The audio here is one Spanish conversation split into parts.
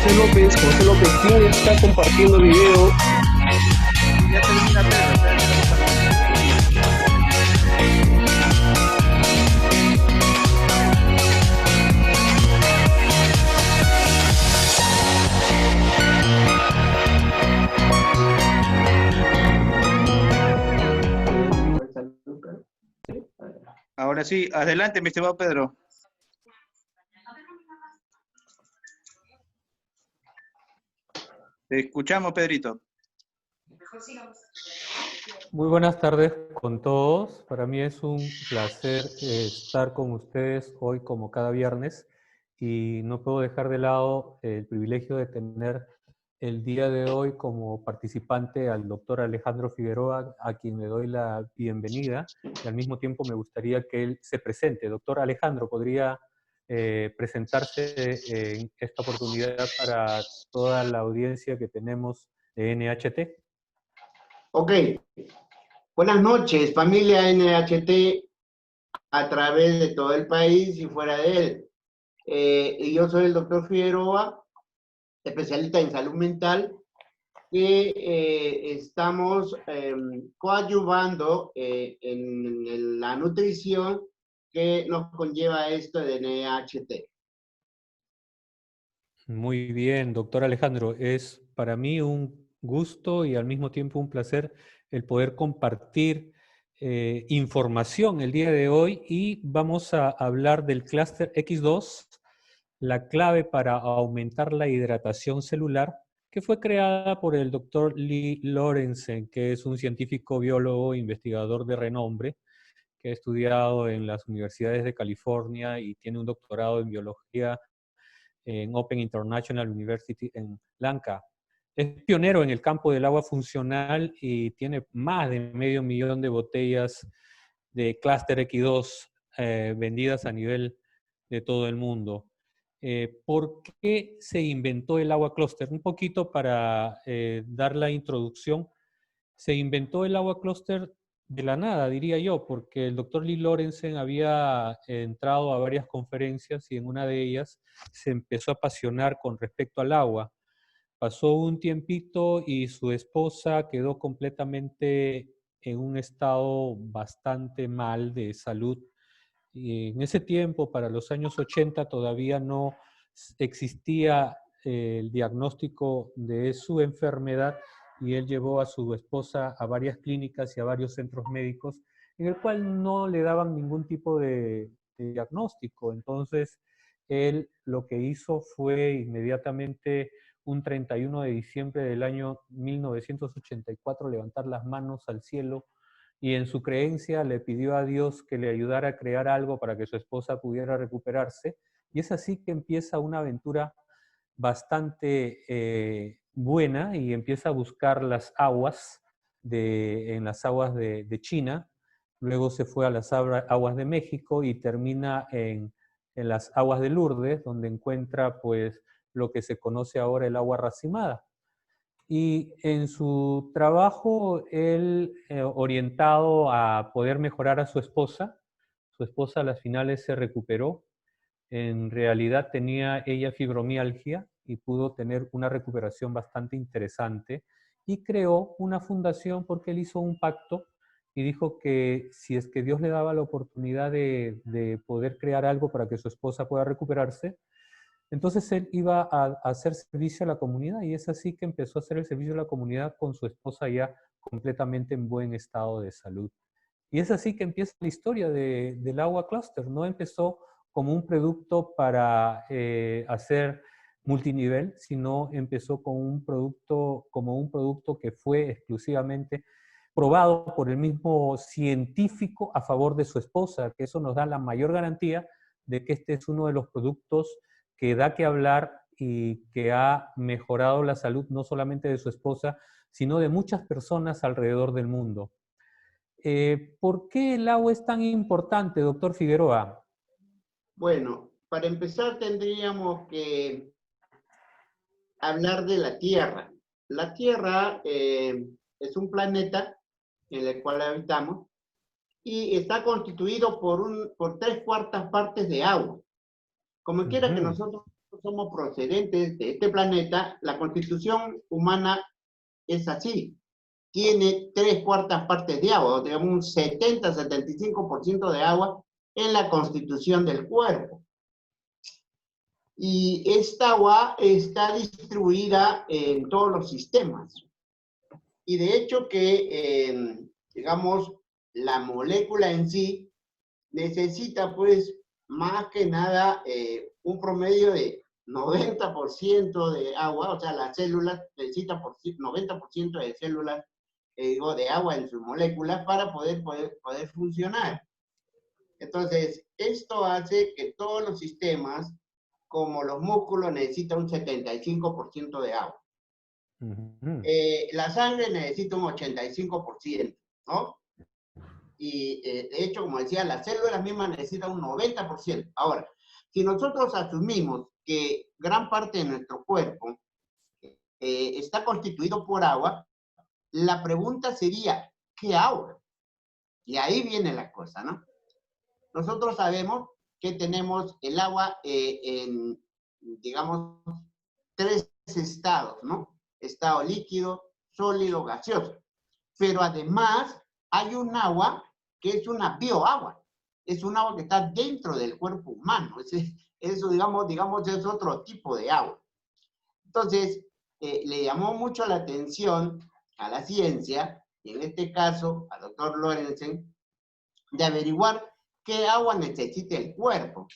José López. José López, ¿quién está compartiendo video? Ya termina Pedro. Ahora sí, adelante, mi estimado Pedro. Te escuchamos, Pedrito. Muy buenas tardes con todos. Para mí es un placer estar con ustedes hoy como cada viernes y no puedo dejar de lado el privilegio de tener el día de hoy como participante al doctor Alejandro Figueroa, a quien le doy la bienvenida y al mismo tiempo me gustaría que él se presente. Doctor Alejandro, ¿podría presentarse en esta oportunidad para toda la audiencia que tenemos de NHT? Ok, buenas noches, familia NHT a través de todo el país y fuera de él. Y yo soy el doctor Figueroa, especialista en salud mental, que estamos coadyuvando en la nutrición que nos conlleva esto de NHT. Muy bien, doctor Alejandro. Es para mí un gusto y al mismo tiempo un placer el poder compartir información el día de hoy y vamos a hablar del clúster X2, la clave para aumentar la hidratación celular, que fue creada por el doctor Lee Lorenzen, que es un científico biólogo investigador de renombre, que ha estudiado en las universidades de California y tiene un doctorado en biología en Open International University en Lanka. Es pionero en el campo del agua funcional y tiene más de 500,000 de botellas de Cluster X2 vendidas a nivel de todo el mundo. ¿Por qué se inventó el agua cluster? Un poquito para dar la introducción. Se inventó el agua cluster de la nada, diría yo, porque el doctor Lee Lorenzen había entrado a varias conferencias y en una de ellas se empezó a apasionar con respecto al agua. Pasó un tiempito y su esposa quedó completamente en un estado bastante mal de salud. Y en ese tiempo, para los años 80, todavía no existía el diagnóstico de su enfermedad y él llevó a su esposa a varias clínicas y a varios centros médicos en el cual no le daban ningún tipo de diagnóstico. Entonces, él lo que hizo fue inmediatamente un 31 de diciembre del año 1984 levantar las manos al cielo y en su creencia le pidió a Dios que le ayudara a crear algo para que su esposa pudiera recuperarse. Y es así que empieza una aventura bastante buena y empieza a buscar las aguas en las aguas de China. Luego se fue a las aguas de México y termina en las aguas de Lourdes, donde encuentra pues lo que se conoce ahora el agua racimada. Y en su trabajo, él orientado a poder mejorar a su esposa a las finales se recuperó. En realidad tenía ella fibromialgia y pudo tener una recuperación bastante interesante y creó una fundación porque él hizo un pacto y dijo que si es que Dios le daba la oportunidad de poder crear algo para que su esposa pueda recuperarse, entonces él iba a hacer servicio a la comunidad y es así que empezó a hacer el servicio a la comunidad con su esposa ya completamente en buen estado de salud. Y es así que empieza la historia del agua cluster. No empezó como un producto para hacer multinivel, sino empezó como un producto que fue exclusivamente probado por el mismo científico a favor de su esposa, que eso nos da la mayor garantía de que este es uno de los productos que da que hablar y que ha mejorado la salud no solamente de su esposa, sino de muchas personas alrededor del mundo. ¿Por qué el agua es tan importante, doctor Figueroa? Bueno, para empezar tendríamos que hablar de la Tierra. La Tierra es un planeta en el cual habitamos y está constituido por 3/4 partes de agua. Como quiera que nosotros somos procedentes de este planeta, la constitución humana es así. Tiene 3/4 partes de agua, digamos un 70-75% de agua en la constitución del cuerpo. Y esta agua está distribuida en todos los sistemas. Y de hecho que, digamos, la molécula en sí necesita, pues, más que nada, un promedio de 90% de agua, o sea, las células necesitan 90% de células, digo, de agua en sus moléculas para poder funcionar. Entonces, esto hace que todos los sistemas, como los músculos, necesitan un 75% de agua. La sangre necesita un 85%, ¿no? Y de hecho, como decía, las células mismas necesitan un 90%. Ahora, si nosotros asumimos que gran parte de nuestro cuerpo está constituido por agua, la pregunta sería, ¿qué agua? Y ahí viene la cosa, ¿no? Nosotros sabemos que tenemos el agua en, digamos, 3 estados, ¿no? Estado líquido, sólido, gaseoso. Pero además hay un agua que es una bioagua. Es un agua que está dentro del cuerpo humano. Eso digamos, es otro tipo de agua. Entonces, le llamó mucho la atención a la ciencia, y en este caso al doctor Lorenzen, de averiguar qué agua necesita el cuerpo.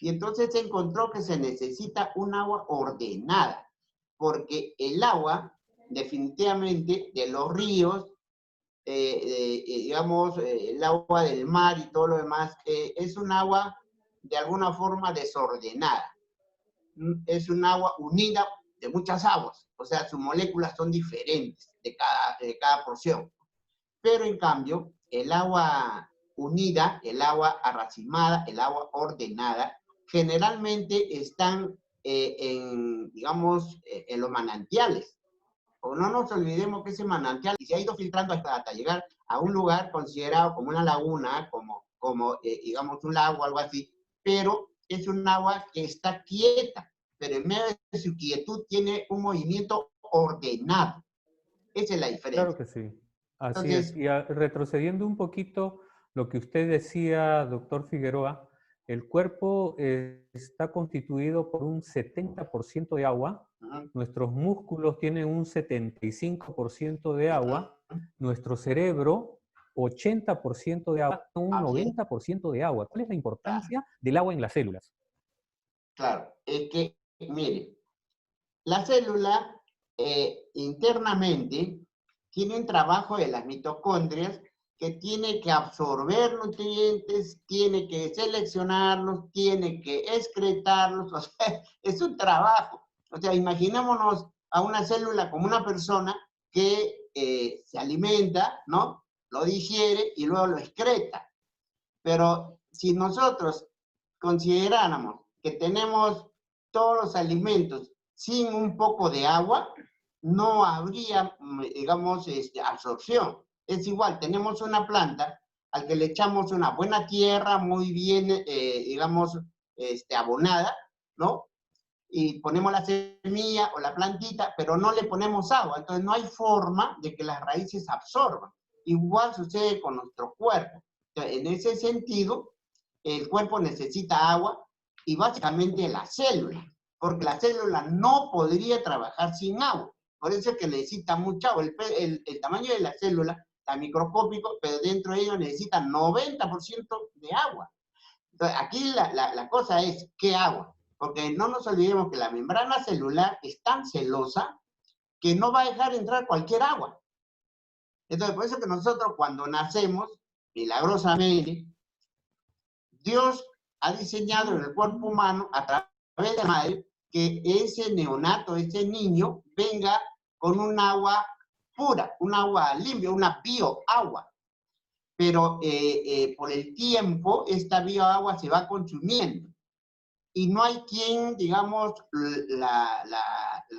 Y entonces se encontró que se necesita un agua ordenada, porque el agua, definitivamente, de los ríos, digamos, el agua del mar y todo lo demás, es un agua de alguna forma desordenada. Es un agua unida de muchas aguas, o sea, sus moléculas son diferentes de cada porción. Pero en cambio, el agua unida, el agua arracimada, el agua ordenada, generalmente están digamos, en los manantiales. O no nos olvidemos que ese manantial se ha ido filtrando hasta llegar a un lugar considerado como una laguna, como digamos, un lago o algo así, pero es un agua que está quieta, pero en medio de su quietud tiene un movimiento ordenado. Esa es la diferencia. Claro que sí. Así Entonces, es. Y retrocediendo un poquito lo que usted decía, doctor Figueroa, el cuerpo está constituido por un 70% de agua, nuestros músculos tienen un 75% de agua, nuestro cerebro 80% de agua, un 90% de agua. ¿Cuál es la importancia del agua en las células? Claro, es que, mire, la célula internamente tiene un trabajo de las mitocondrias que tiene que absorber nutrientes, tiene que seleccionarlos, tiene que excretarlos, o sea, es un trabajo. O sea, imaginémonos a una célula como una persona que se alimenta, ¿no? Lo digiere y luego lo excreta. Pero si nosotros consideráramos que tenemos todos los alimentos sin un poco de agua, no habría, digamos, absorción. Es igual, tenemos una planta al que le echamos una buena tierra, muy bien, digamos, abonada, ¿no? Y ponemos la semilla o la plantita, pero no le ponemos agua. Entonces no hay forma de que las raíces absorban. Igual sucede con nuestro cuerpo. Entonces, en ese sentido, el cuerpo necesita agua y básicamente la célula, porque la célula no podría trabajar sin agua. Por eso es que necesita mucha agua. El tamaño de la célula está microscópico, pero dentro de ello necesita 90% de agua. Entonces, aquí la cosa es, ¿qué agua? Porque no nos olvidemos que la membrana celular es tan celosa que no va a dejar entrar cualquier agua. Entonces, por eso que nosotros cuando nacemos, milagrosamente, Dios ha diseñado en el cuerpo humano, a través de la madre, que ese neonato, ese niño, venga con un agua pura, un agua limpia, una bioagua. Pero por el tiempo, esta bioagua se va consumiendo. Y no hay quien, digamos, la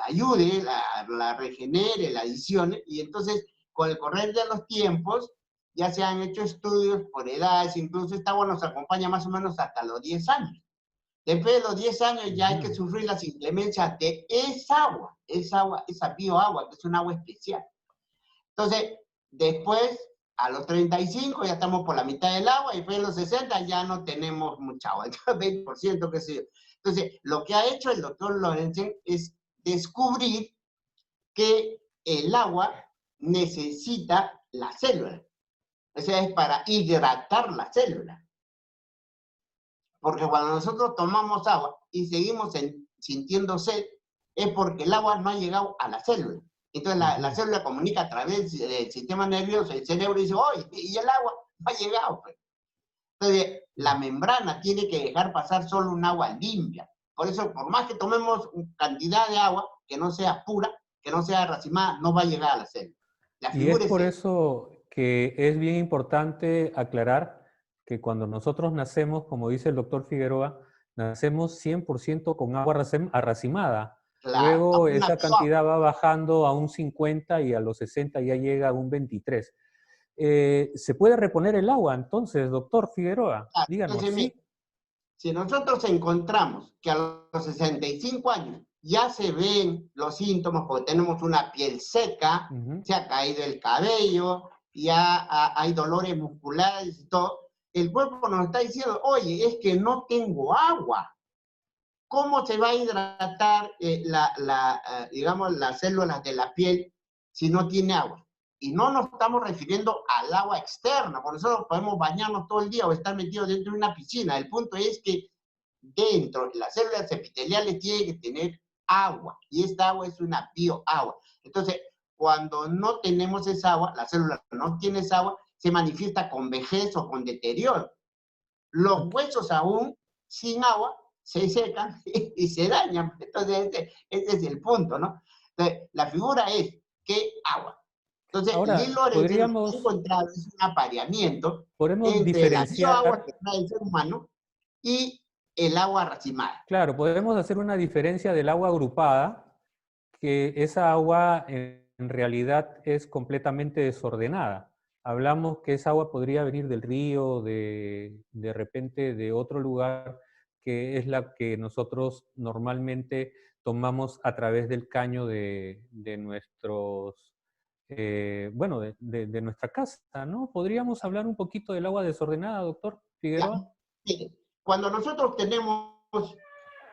ayude, la regenere, la adicione. Y entonces, con el correr de los tiempos, ya se han hecho estudios por edades, incluso esta agua nos acompaña más o menos hasta los 10 años. Después de los 10 años ya hay que sufrir las inclemencias de esa agua, esa bioagua, que es un agua especial. Entonces, después, a los 35 ya estamos por la mitad del agua, y después de los 60 ya no tenemos mucha agua, 20%, qué sé yo. Entonces, lo que ha hecho el doctor Lorenzen es descubrir que el agua necesita la célula. O sea, es para hidratar la célula. Porque cuando nosotros tomamos agua y seguimos sintiendo sed, es porque el agua no ha llegado a la célula. Entonces la célula comunica a través del sistema nervioso, el cerebro dice, ¡oye! Y el agua no ha llegado. Pues. Entonces la membrana tiene que dejar pasar solo un agua limpia. Por eso, por más que tomemos cantidad de agua, que no sea pura, que no sea racimada, no va a llegar a la célula. Y es por eso que es bien importante aclarar que cuando nosotros nacemos, como dice el doctor Figueroa, nacemos 100% con agua racimada. Claro, luego esa cantidad va bajando a un 50 y a los 60 ya llega a un 23. ¿Se puede reponer el agua entonces, doctor Figueroa? Claro, Díganos. entonces, ¿sí? Si nosotros encontramos que a los 65 años ya se ven los síntomas, porque tenemos una piel seca, se ha caído el cabello, ya hay dolores musculares y todo, el cuerpo nos está diciendo, oye, es que no tengo agua. ¿Cómo se va a hidratar digamos, las células de la piel si no tiene agua? Y no nos estamos refiriendo al agua externa, por eso podemos bañarnos todo el día o estar metidos dentro de una piscina. El punto es que dentro de las células epiteliales tiene que tener agua, y esta agua es una bioagua. Entonces, cuando no tenemos esa agua, la célula no tiene esa agua, se manifiesta con vejez o con deterioro. Los huesos aún sin agua se secan y se dañan. Entonces, ese es el punto, ¿no? Entonces, la figura es, ¿qué agua? Entonces, Lee Lorenzen ha encontrado un apareamiento entre la bioagua que trae el ser humano y el agua racimada. Claro, podemos hacer una diferencia del agua agrupada, que esa agua en realidad es completamente desordenada. Hablamos que esa agua podría venir del río, de repente de otro lugar, que es la que nosotros normalmente tomamos a través del caño de nuestros, bueno, de nuestra casa, ¿no? ¿Podríamos hablar un poquito del agua desordenada, doctor Figueroa? Sí. Cuando nosotros tenemos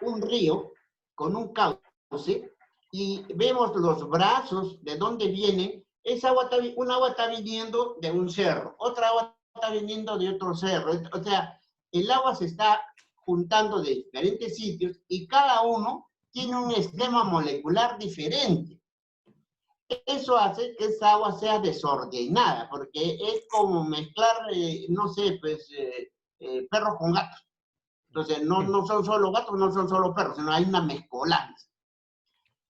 un río con un cauce y vemos los brazos de dónde viene, esa agua una agua está viniendo de un cerro, otra agua está viniendo de otro cerro. O sea, el agua se está juntando de diferentes sitios y cada uno tiene un esquema molecular diferente. Eso hace que esa agua sea desordenada, porque es como mezclar, no sé, pues, perros con gatos. Entonces, no son solo gatos, no son solo perros, sino hay una mezcolanza.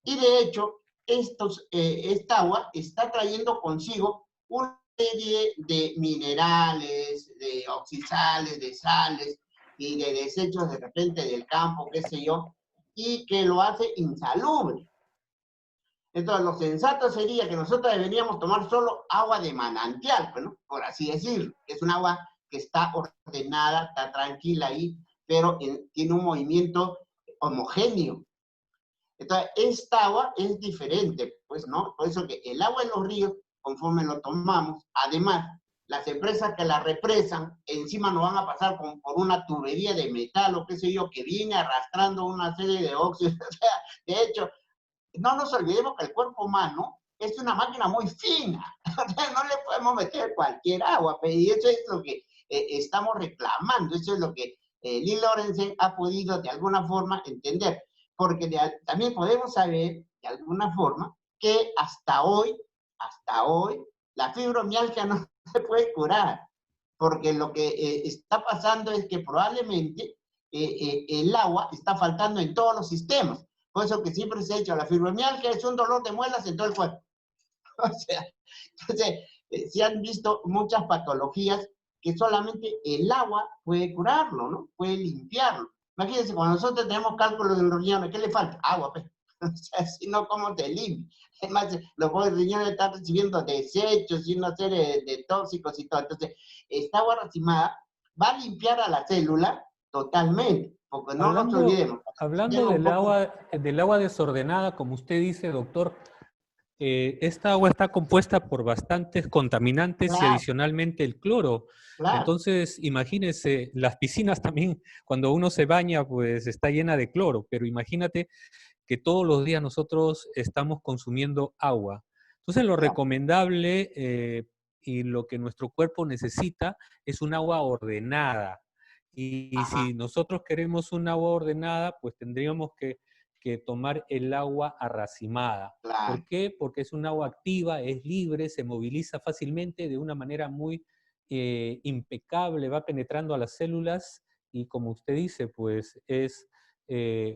Y de hecho, esta agua está trayendo consigo una serie de minerales, de oxidales, de sales y de desechos de repente del campo, qué sé yo, y que lo hace insalubre. Entonces, lo sensato sería que nosotros deberíamos tomar solo agua de manantial, ¿no? Por así decirlo. Es un agua que está ordenada, está tranquila ahí, pero tiene un movimiento homogéneo. Entonces, esta agua es diferente, pues, ¿no? Por eso que el agua en los ríos, conforme lo tomamos, además, las empresas que la represan, encima nos van a pasar por una tubería de metal o qué sé yo, que viene arrastrando una serie de óxidos. O sea, de hecho, no nos olvidemos que el cuerpo humano es una máquina muy fina. No le podemos meter cualquier agua, y eso es lo que estamos reclamando, eso es lo que Lee Lorenzen ha podido de alguna forma entender, porque también podemos saber de alguna forma que hasta hoy, la fibromialgia no se puede curar, porque lo que está pasando es que probablemente el agua está faltando en todos los sistemas. Por eso que siempre se ha dicho, la fibromialgia es un dolor de muelas en todo el cuerpo. O sea, entonces, se han visto muchas patologías que solamente el agua puede curarlo, ¿no? Puede limpiarlo. Imagínense, cuando nosotros tenemos cálculos en los riñones, ¿qué le falta? Agua, pues. O sea, si no, ¿cómo te limpia? Además, los riñones están recibiendo desechos y una serie de tóxicos y todo. Entonces, esta agua racimada va a limpiar a la célula totalmente, porque no nos olvidemos. Hablando del agua desordenada, como usted dice, doctor, esta agua está compuesta por bastantes contaminantes y Claro, adicionalmente el cloro. claro, Entonces, imagínense, las piscinas también, cuando uno se baña, pues está llena de cloro, pero imagínate que todos los días nosotros estamos consumiendo agua. Entonces, lo claro. recomendable y lo que nuestro cuerpo necesita es un agua ordenada. Y Ajá, si nosotros queremos un agua ordenada, pues tendríamos que tomar el agua arracimada. claro. ¿Por qué? Porque es un agua activa, es libre, se moviliza fácilmente de una manera muy impecable, va penetrando a las células y como usted dice, pues es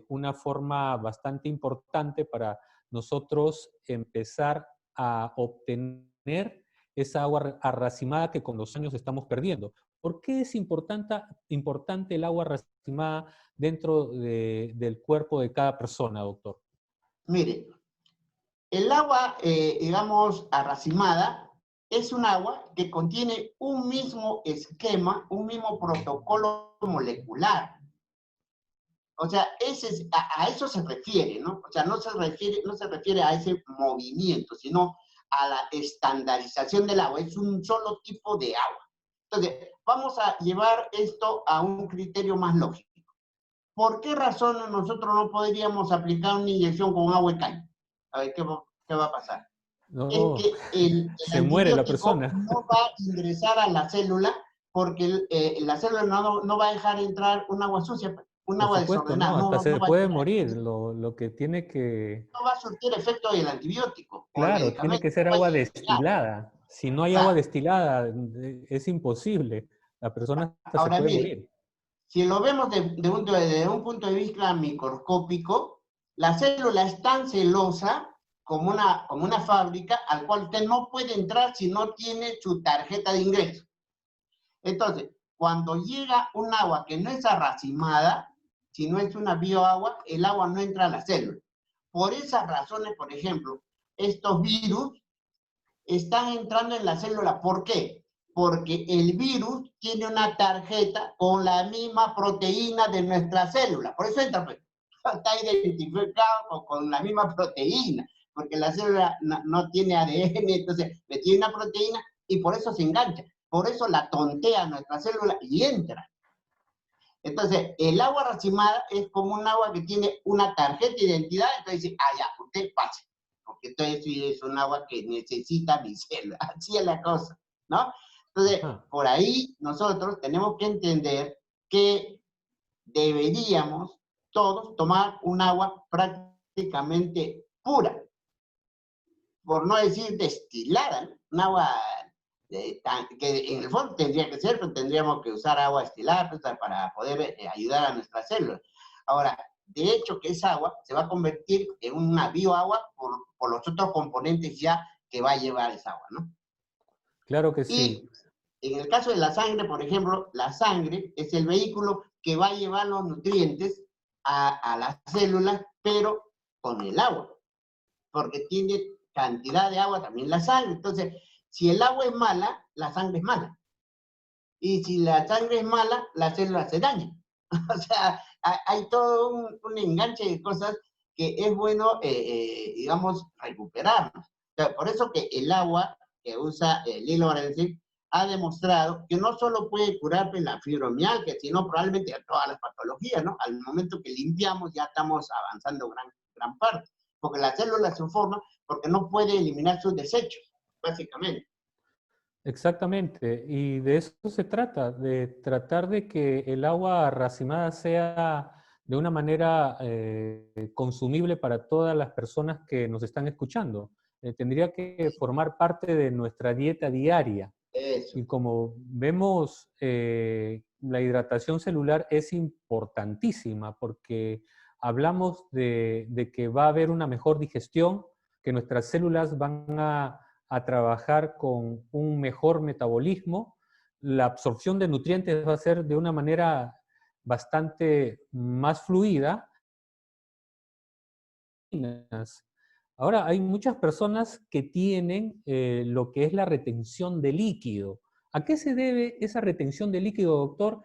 una forma bastante importante para nosotros empezar a obtener esa agua arracimada que con los años estamos perdiendo. ¿Por qué es importante el agua racimada dentro del cuerpo de cada persona, doctor? Mire, el agua, digamos, arracimada, es un agua que contiene un mismo esquema, un mismo protocolo molecular. O sea, a eso se refiere, ¿no? O sea, no se refiere a ese movimiento, sino a la estandarización del agua. Es un solo tipo de agua. Entonces, vamos a llevar esto a un criterio más lógico. ¿Por qué razón nosotros no podríamos aplicar una inyección con agua de caña? A ver, ¿qué va a pasar? Es No, que el se muere la antibiótico persona. no va a ingresar a la célula porque la célula no va a dejar entrar un agua sucia, un Por agua supuesto, desordenada, no, hasta no se va a puede entrar. morir. Lo que tiene que, No va a surtir efecto del antibiótico o el claro, tiene medicamento, que ser no va a agua llegar. destilada. Si no hay agua Claro. destilada, es imposible. La persona hasta se Ahora puede mire, morir. si lo vemos desde un punto de vista microscópico, la célula es tan celosa como una fábrica al cual usted no puede entrar si no tiene su tarjeta de ingreso. Entonces, cuando llega un agua que no es arracimada, si no es una bioagua, el agua no entra a la célula. Por esas razones, por ejemplo, estos virus están entrando en la célula. ¿Por qué? Porque el virus tiene una tarjeta con la misma proteína de nuestra célula. Por eso entra, pues, está identificado con la misma proteína, porque la célula no tiene ADN, entonces le tiene una proteína y por eso se engancha. Por eso la tontea nuestra célula y entra. Entonces, el agua racimada es como un agua que tiene una tarjeta de identidad, entonces dice, ya, usted pase, porque entonces es un agua que necesita mi célula, así es la cosa, ¿no? Entonces, Ajá. por ahí nosotros tenemos que entender que deberíamos todos tomar un agua prácticamente pura, por no decir destilada, ¿no? Un agua que en el fondo tendría que ser, pero tendríamos que usar agua destilada pues, para poder ayudar a nuestras células. Ahora, de hecho que esa agua se va a convertir en una bioagua por los otros componentes ya que va a llevar esa agua, ¿no? Claro que Y sí. en el caso de la sangre, por ejemplo, la sangre es el vehículo que va a llevar los nutrientes a las células, pero con el agua, porque tiene cantidad de agua también la sangre. Entonces, si el agua es mala, la sangre es mala. Y si la sangre es mala, la célula se daña. O sea, hay todo un enganche de cosas que es bueno, digamos, recuperarnos. O sea, por eso que el agua que usa Lilo Valenzuela ha demostrado que no solo puede curar la fibromialgia, sino probablemente todas las patologías, ¿no? Al momento que limpiamos ya estamos avanzando gran parte, porque la célula se forma porque no puede eliminar sus desechos, básicamente. Exactamente, y de eso se trata, de tratar de que el agua racimada sea de una manera consumible para todas las personas que nos están escuchando. Tendría que formar parte de nuestra dieta diaria. Eso. Y como vemos, la hidratación celular es importantísima porque hablamos de que va a haber una mejor digestión, que nuestras células van a trabajar con un mejor metabolismo, la absorción de nutrientes va a ser de una manera bastante más fluida. Ahora, hay muchas personas que tienen lo que es la retención de líquido. ¿A qué se debe esa retención de líquido, doctor?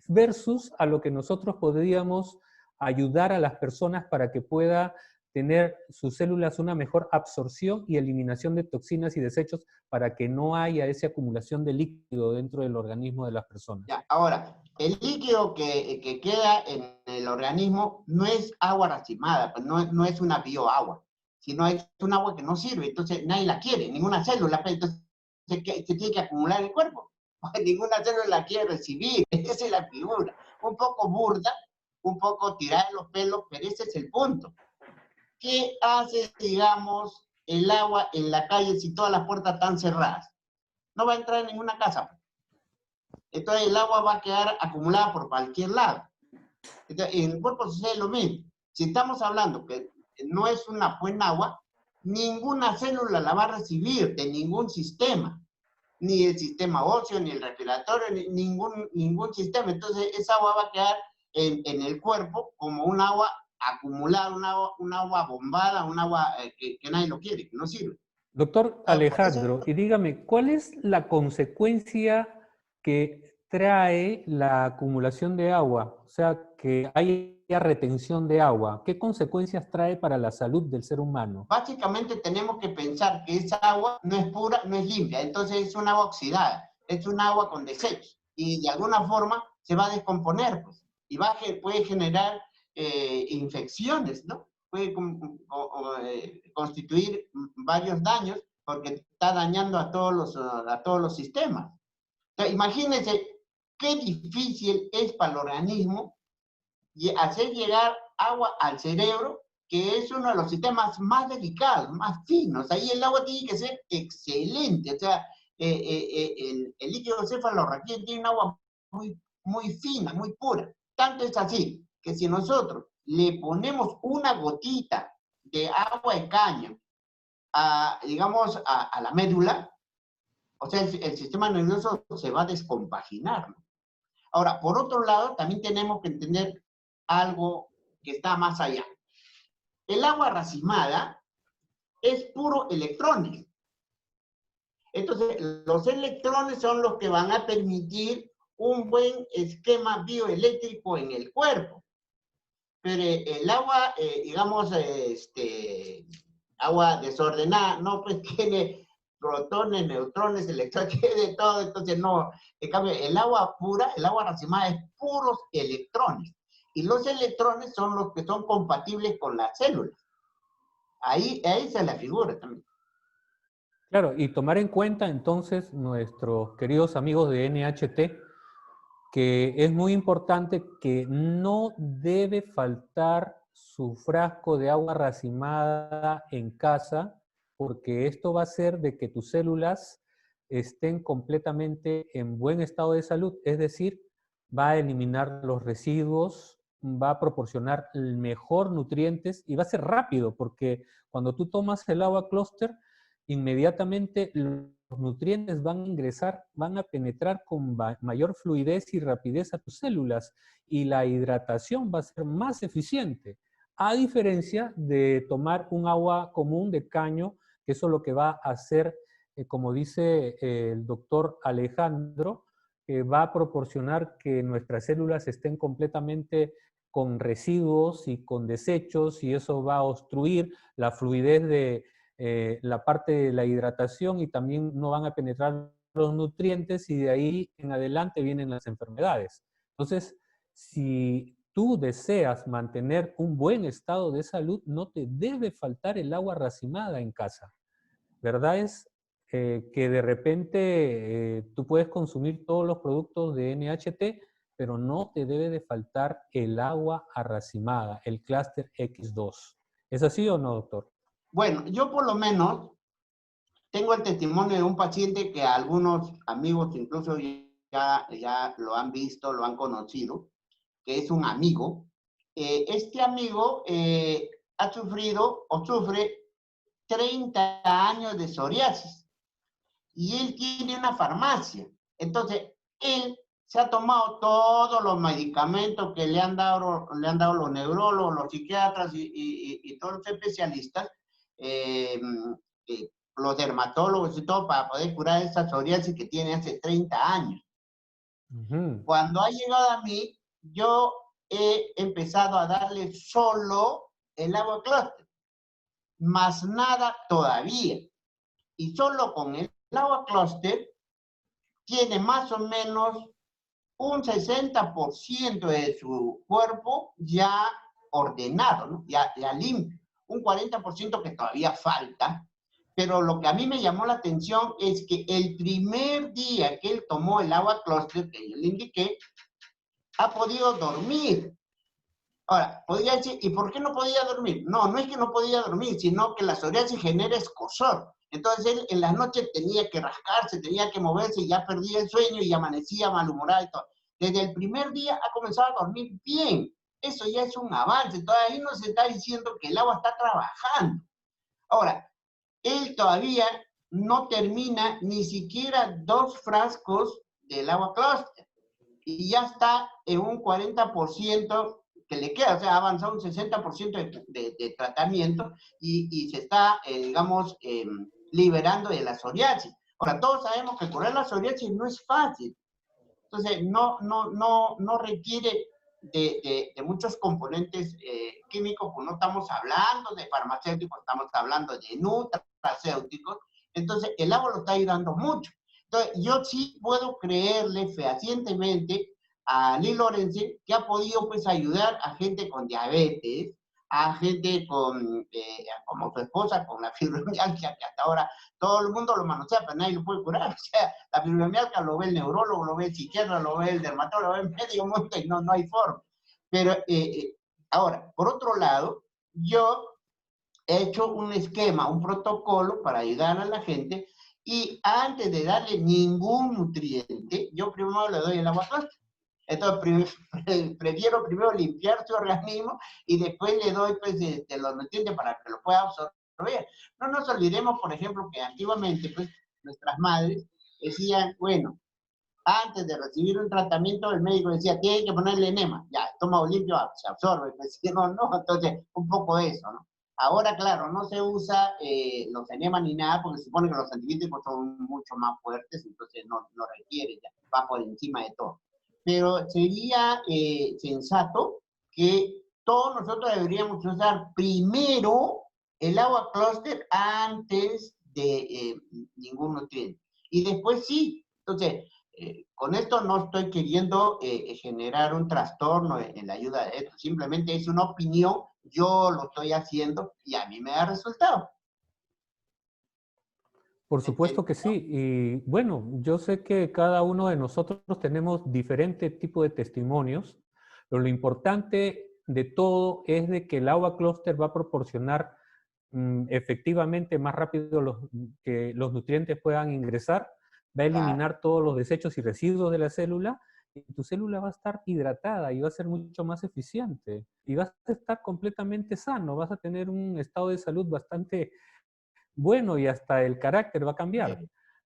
versus a lo que nosotros podríamos ayudar a las personas para que pueda tener sus células una mejor absorción y eliminación de toxinas y desechos para que no haya esa acumulación de líquido dentro del organismo de las personas. Ya, ahora, el líquido que queda en el organismo no es agua racimada, pues no es una bioagua, sino es un agua que no sirve, entonces nadie la quiere, ninguna célula, pues, entonces se tiene que acumular en el cuerpo. Ninguna célula la quiere recibir, esa es la figura. Un poco burda, un poco tirada de los pelos, pero ese es el punto. ¿Qué hace, digamos, el agua en la calle si todas las puertas están cerradas? No va a entrar en ninguna casa. Entonces el agua va a quedar acumulada por cualquier lado. Entonces, en el cuerpo sucede lo mismo. Si estamos hablando que no es una buena agua, ninguna célula la va a recibir de ningún sistema. Ni el sistema óseo, ni el respiratorio, ningún sistema. Entonces esa agua va a quedar en el cuerpo como un agua acumulada, un agua bombada, un agua que nadie lo quiere, que no sirve. Doctor Alejandro, y dígame, ¿cuál es la consecuencia que trae la acumulación de agua? O sea, que haya retención de agua. ¿Qué consecuencias trae para la salud del ser humano? Básicamente tenemos que pensar que esa agua no es pura, no es limpia, entonces es un agua oxidada, es un agua con desechos y de alguna forma se va a descomponer, pues, y puede generar infecciones, ¿no? Puede constituir varios daños porque está dañando a todos los sistemas. Entonces, imagínense qué difícil es para el organismo hacer llegar agua al cerebro, que es uno de los sistemas más delicados, más finos. Ahí el agua tiene que ser excelente. O sea, el líquido cefalorraquídeo tiene un agua muy fina, muy pura. Tanto es así que si nosotros le ponemos una gotita de agua de caña, digamos, a la médula, o sea, el sistema nervioso se va a descompaginar, ¿no? Ahora, por otro lado, también tenemos que entender algo que está más allá. El agua racimada es puro electrones. Entonces, los electrones son los que van a permitir un buen esquema bioeléctrico en el cuerpo. Pero el agua, digamos, agua desordenada, no, pues tiene protones, neutrones, electrones, tiene todo, entonces no. En cambio, el agua pura, el agua racimada es puros electrones. Y los electrones son los que son compatibles con las células. Ahí se la figura también. Claro, y tomar en cuenta entonces nuestros queridos amigos de NHT, que es muy importante que no debe faltar su frasco de agua racimada en casa, porque esto va a hacer de que tus células estén completamente en buen estado de salud, es decir, va a eliminar los residuos, va a proporcionar el mejor nutrientes y va a ser rápido, porque cuando tú tomas el agua clúster, inmediatamente los nutrientes van a ingresar, van a penetrar con mayor fluidez y rapidez a tus células y la hidratación va a ser más eficiente, a diferencia de tomar un agua común de caño, que eso lo que va a hacer, como dice el doctor Alejandro, va a proporcionar que nuestras células estén completamente con residuos y con desechos y eso va a obstruir la fluidez de la parte de la hidratación y también no van a penetrar los nutrientes y de ahí en adelante vienen las enfermedades. Entonces, si tú deseas mantener un buen estado de salud, no te debe faltar el agua racimada en casa. ¿Verdad? Es que de repente tú puedes consumir todos los productos de NHT, pero no te debe de faltar el agua racimada, el clúster X2. ¿Es así o no, doctor? Bueno, yo por lo menos tengo el testimonio de un paciente que algunos amigos incluso ya lo han visto, lo han conocido, que es un amigo. Este amigo ha sufrido o sufre 30 años de psoriasis y él tiene una farmacia. Entonces, él se ha tomado todos los medicamentos que le han dado los neurólogos, los psiquiatras y todos los especialistas, los dermatólogos y todo, para poder curar esa psoriasis que tiene hace 30 años. Ujú. Cuando ha llegado a mí, yo he empezado a darle solo el agua clúster, más nada todavía. Y solo con el agua clúster tiene más o menos un 60% de su cuerpo ya ordenado, ¿no? Ya limpio. Un 40% que todavía falta. Pero lo que a mí me llamó la atención es que el primer día que él tomó el agua clúster, que yo le indiqué, ha podido dormir. Ahora, podría decir, ¿y por qué no podía dormir? No, no es que no podía dormir, sino que la psoriasis genera escozor. Entonces él en las noches tenía que rascarse, tenía que moverse, y ya perdía el sueño y amanecía malhumorado y todo. Desde el primer día ha comenzado a dormir bien. Eso ya es un avance. Todavía no se está diciendo que el agua está trabajando. Ahora, él todavía no termina ni siquiera 2 frascos del agua clúster y ya está en un 40% que le queda, o sea, ha avanzado un 60% de tratamiento y se está, digamos, liberando de la psoriasis. Ahora, todos sabemos que curar la psoriasis no es fácil. Entonces, no requiere de muchos componentes químicos, pues no estamos hablando de farmacéuticos, estamos hablando de nutracéuticos. Entonces, el agua lo está ayudando mucho. Entonces, yo sí puedo creerle fehacientemente a Lee Lorenzen que ha podido pues ayudar a gente con diabetes, a gente con, como su esposa, con la fibromialgia, que hasta ahora todo el mundo lo manosea, pero nadie lo puede curar. O sea, la fibromialgia lo ve el neurólogo, lo ve el psiquiatra, lo ve el dermatólogo, lo ve el medio mundo y no hay forma. Pero ahora, por otro lado, yo he hecho un esquema, un protocolo para ayudar a la gente y antes de darle ningún nutriente, yo primero le doy el agua clúster. Entonces, prefiero primero limpiar su organismo y después le doy pues, los nutrientes para que lo pueda absorber. No nos olvidemos, por ejemplo, que antiguamente pues, nuestras madres decían, bueno, antes de recibir un tratamiento, el médico decía, tiene que ponerle enema. Ya, estómago limpio, se absorbe. Pues, no, entonces, un poco eso, ¿no? Ahora, claro, no se usa los enemas ni nada, porque se supone que los antibióticos son mucho más fuertes, entonces no requiere, ya, va por encima de todo. Pero sería sensato que todos nosotros deberíamos usar primero el agua clúster antes de ningún nutriente. Y después sí. Entonces, con esto no estoy queriendo generar un trastorno en la ayuda de esto. Simplemente es una opinión, yo lo estoy haciendo y a mí me da resultado. Por supuesto que sí. Y bueno, yo sé que cada uno de nosotros tenemos diferentes tipos de testimonios, pero lo importante de todo es de que el agua clúster va a proporcionar efectivamente más rápido que los nutrientes puedan ingresar, va a eliminar todos los desechos y residuos de la célula, y tu célula va a estar hidratada y va a ser mucho más eficiente. Y vas a estar completamente sano, vas a tener un estado de salud bastante bueno y hasta el carácter va a cambiar.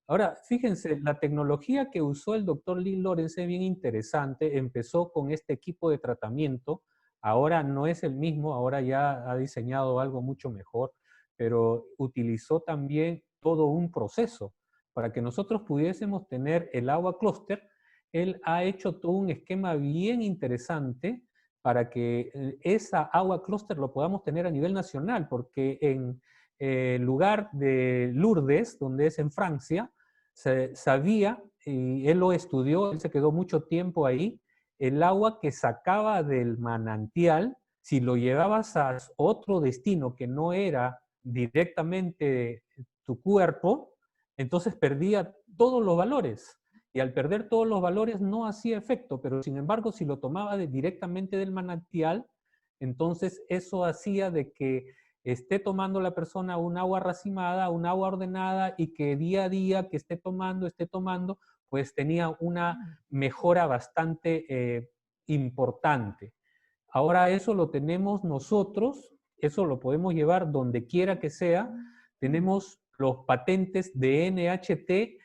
Ahora, fíjense, la tecnología que usó el doctor Lee Lorenzen es bien interesante. Empezó con este equipo de tratamiento. Ahora no es el mismo, ahora ya ha diseñado algo mucho mejor, pero utilizó también todo un proceso para que nosotros pudiésemos tener el agua clúster. Él ha hecho todo un esquema bien interesante para que esa agua clúster lo podamos tener a nivel nacional, porque en lugar de Lourdes, donde es en Francia, se sabía, y él lo estudió, él se quedó mucho tiempo ahí, el agua que sacaba del manantial, si lo llevabas a otro destino que no era directamente tu cuerpo, entonces perdía todos los valores. Y al perder todos los valores no hacía efecto, pero sin embargo, si lo tomaba directamente del manantial, entonces eso hacía de que esté tomando la persona un agua racimada, un agua ordenada y que día a día que esté tomando, pues tenía una mejora bastante importante. Ahora eso lo tenemos nosotros, eso lo podemos llevar donde quiera que sea. Tenemos los patentes de NHT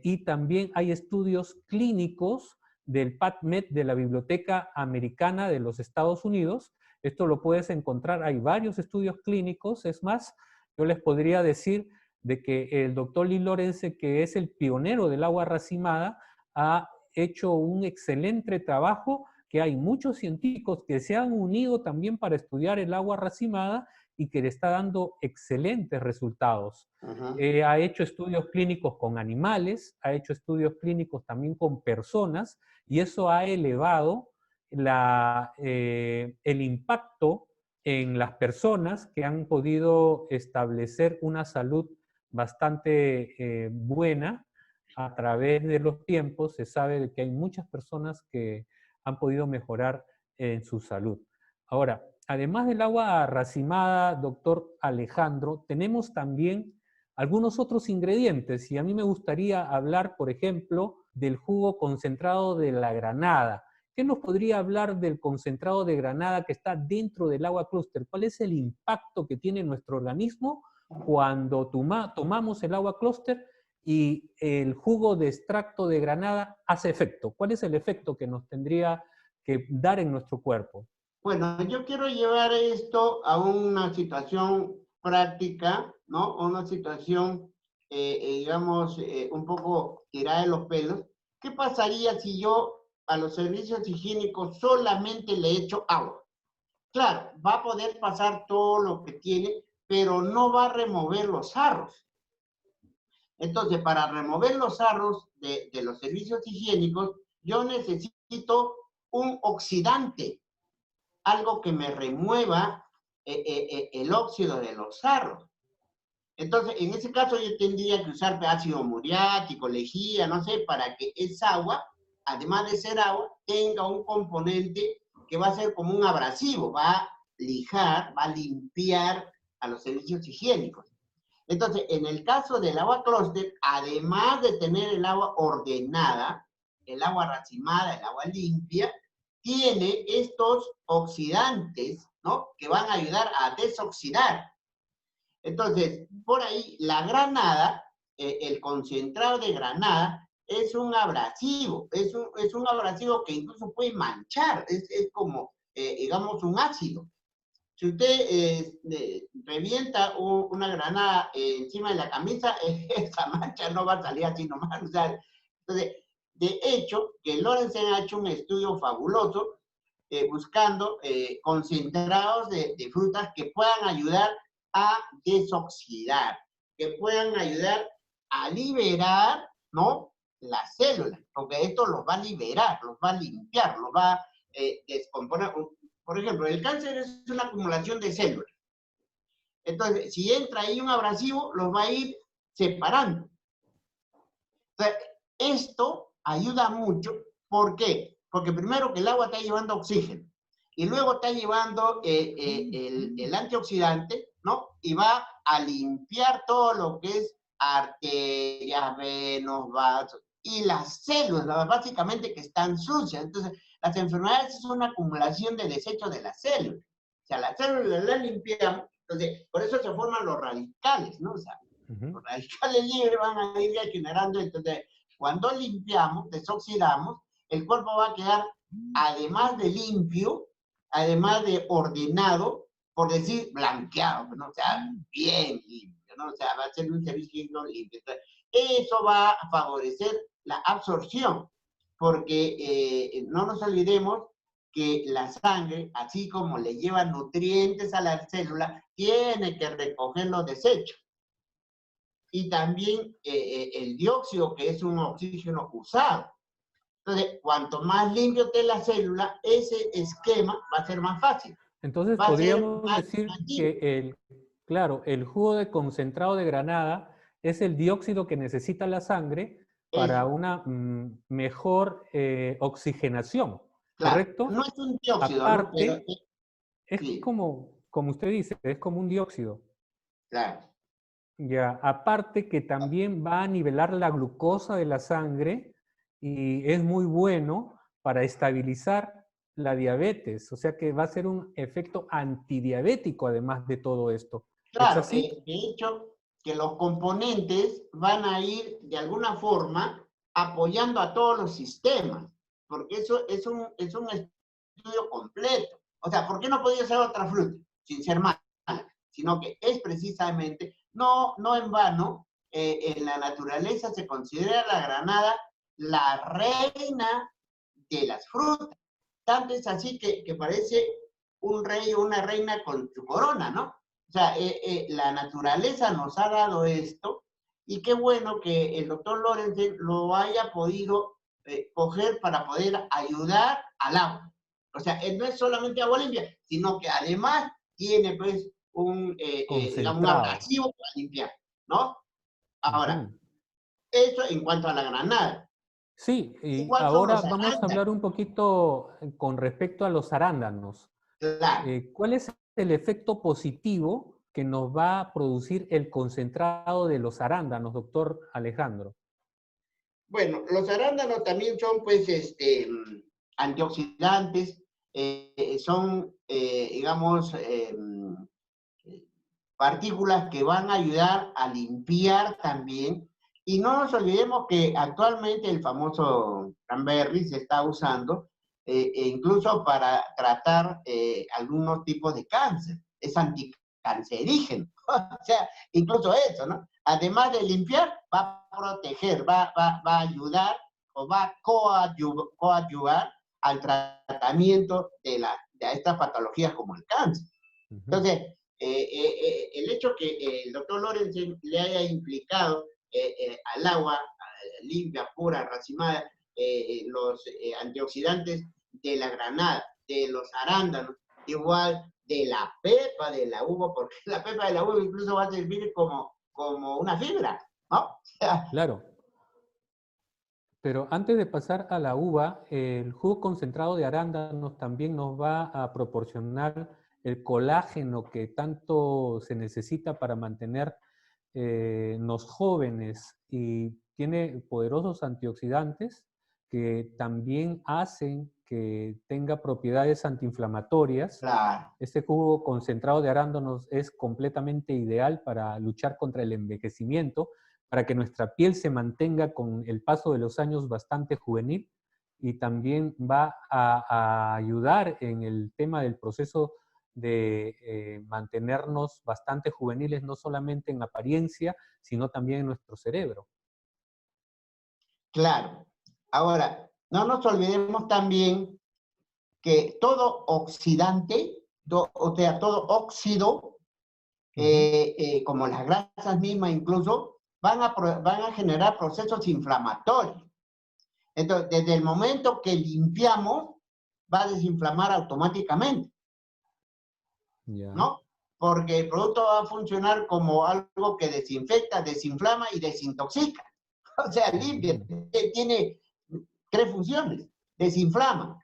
y también hay estudios clínicos del PubMed de la Biblioteca Americana de los Estados Unidos. Esto lo puedes encontrar, hay varios estudios clínicos. Es más, yo les podría decir de que el doctor Lee Lorenzen, que es el pionero del agua racimada, ha hecho un excelente trabajo, que hay muchos científicos que se han unido también para estudiar el agua racimada y que le está dando excelentes resultados. Ha hecho estudios clínicos con animales, ha hecho estudios clínicos también con personas, y eso ha elevado el impacto en las personas que han podido establecer una salud bastante buena a través de los tiempos. Se sabe de que hay muchas personas que han podido mejorar en su salud. Ahora, además del agua racimada, doctor Alejandro, tenemos también algunos otros ingredientes, y a mí me gustaría hablar, por ejemplo, del jugo concentrado de la granada. ¿Qué nos podría hablar del concentrado de granada que está dentro del agua clúster? ¿Cuál es el impacto que tiene en nuestro organismo cuando tomamos el agua clúster y el jugo de extracto de granada hace efecto? ¿Cuál es el efecto que nos tendría que dar en nuestro cuerpo? Bueno, yo quiero llevar esto a una situación práctica, ¿no? Una situación, digamos, un poco tirada de los pelos. ¿Qué pasaría si yo a los servicios higiénicos solamente le echo agua? Claro, va a poder pasar todo lo que tiene, pero no va a remover los sarros. Entonces, para remover los sarros de los servicios higiénicos, yo necesito un oxidante, algo que me remueva el óxido de los sarros. Entonces, en ese caso yo tendría que usar ácido muriático, lejía, no sé, para que esa agua, además de ser agua, tenga un componente que va a ser como un abrasivo, va a lijar, va a limpiar a los servicios higiénicos. Entonces, en el caso del agua clúster, además de tener el agua ordenada, el agua racimada, el agua limpia, tiene estos oxidantes, ¿no? Que van a ayudar a desoxidar. Entonces, por ahí, la granada, el concentrado de granada, es un abrasivo, es un abrasivo que incluso puede manchar, es como, digamos, un ácido. Si usted revienta una granada encima de la camisa, esa mancha no va a salir así nomás. O sea, entonces, de hecho, que Lorenzen ha hecho un estudio fabuloso buscando concentrados de frutas que puedan ayudar a desoxidar, que puedan ayudar a liberar, ¿no?, las células, porque esto los va a liberar, los va a limpiar, los va a descomponer. Por ejemplo, el cáncer es una acumulación de células. Entonces, si entra ahí un abrasivo, los va a ir separando. Entonces, esto ayuda mucho. ¿Por qué? Porque primero que el agua está llevando oxígeno y luego está llevando el antioxidante, ¿no? Y va a limpiar todo lo que es arterias, venos, vasos y las células, básicamente, que están sucias. Entonces, las enfermedades son una acumulación de desechos de las células. O sea, las células las limpiamos, entonces, por eso se forman los radicales, ¿no? O sea, los radicales libres van a ir generando. Entonces, cuando limpiamos, desoxidamos, el cuerpo va a quedar, además de limpio, además de ordenado, por decir blanqueado, ¿no? O sea, bien limpio, ¿no? O sea, va a ser un servicio limpio. Entonces, eso va a favorecer la absorción, porque no nos olvidemos que la sangre, así como le lleva nutrientes a la célula, tiene que recoger los desechos. Y también el dióxido, que es un oxígeno usado. Entonces, cuanto más limpio esté la célula, ese esquema va a ser más fácil. Entonces, podríamos decir que claro, el jugo de concentrado de granada es el dióxido que necesita la sangre para una mejor oxigenación, claro, ¿correcto? No es un dióxido, aparte, ¿no? Pero es sí, como usted dice, es como un dióxido. Claro. Ya, aparte que también va a nivelar la glucosa de la sangre y es muy bueno para estabilizar la diabetes, o sea que va a ser un efecto antidiabético además de todo esto. Claro, ¿es así? de hecho, que los componentes van a ir de alguna forma apoyando a todos los sistemas, porque eso es un estudio completo. O sea, ¿por qué no podía ser otra fruta sin ser mala? Sino que es precisamente, no en vano, en la naturaleza se considera la granada la reina de las frutas. Tanto es así que parece un rey o una reina con su corona, ¿no? O sea, la naturaleza nos ha dado esto, y qué bueno que el doctor Lorenzen lo haya podido coger para poder ayudar al agua. O sea, no es solamente agua limpia, sino que además tiene pues digamos, un Concentrado. abrasivo para limpiar, ¿no? Ahora, Ujú. eso en cuanto a la granada. Sí, y ¿Cuáles son ahora los vamos a arándanos? hablar un poquito con respecto a los arándanos. Claro. ¿Cuál es el efecto positivo que nos va a producir el concentrado de los arándanos, doctor Alejandro? Bueno, los arándanos también son, pues, antioxidantes, son, digamos, partículas que van a ayudar a limpiar también. Y no nos olvidemos que actualmente el famoso cranberry se está usando incluso para tratar algunos tipos de cáncer. Es anticancerígeno. O sea, incluso eso, ¿no? Además de limpiar, va a proteger, va a ayudar o va a coadyuvar al tratamiento de estas patologías como el cáncer. Entonces, el hecho que el doctor Lorenzen le haya implicado al agua limpia, pura, racimada, los antioxidantes de la granada, de los arándanos, igual de la pepa de la uva, porque la pepa de la uva incluso va a servir como una fibra, ¿no? O sea, Claro, pero antes de pasar a la uva, el jugo concentrado de arándanos también nos va a proporcionar el colágeno que tanto se necesita para mantener los jóvenes, y tiene poderosos antioxidantes que también hacen que tenga propiedades antiinflamatorias. claro. Este jugo concentrado de arándanos es completamente ideal para luchar contra el envejecimiento, para que nuestra piel se mantenga con el paso de los años bastante juvenil, y también va a ayudar en el tema del proceso de mantenernos bastante juveniles, no solamente en apariencia, sino también en nuestro cerebro. Claro. Ahora, no nos olvidemos también que todo oxidante, o sea, todo óxido, como las grasas mismas incluso, van a generar procesos inflamatorios. Entonces, desde el momento que limpiamos, va a desinflamar automáticamente, Ya. ¿no? Porque el producto va a funcionar como algo que desinfecta, desinflama y desintoxica. O sea, limpia, tiene 3 funciones: desinflama,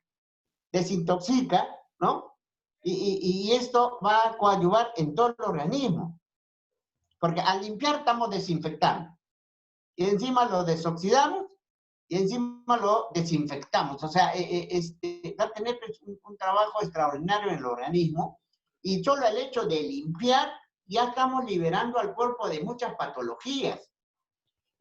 desintoxica, ¿no? Y esto va a coadyuvar en todo el organismo, porque al limpiar estamos desinfectando, y encima lo desoxidamos, y encima lo desinfectamos. O sea, va a tener un trabajo extraordinario en el organismo, y solo el hecho de limpiar ya estamos liberando al cuerpo de muchas patologías.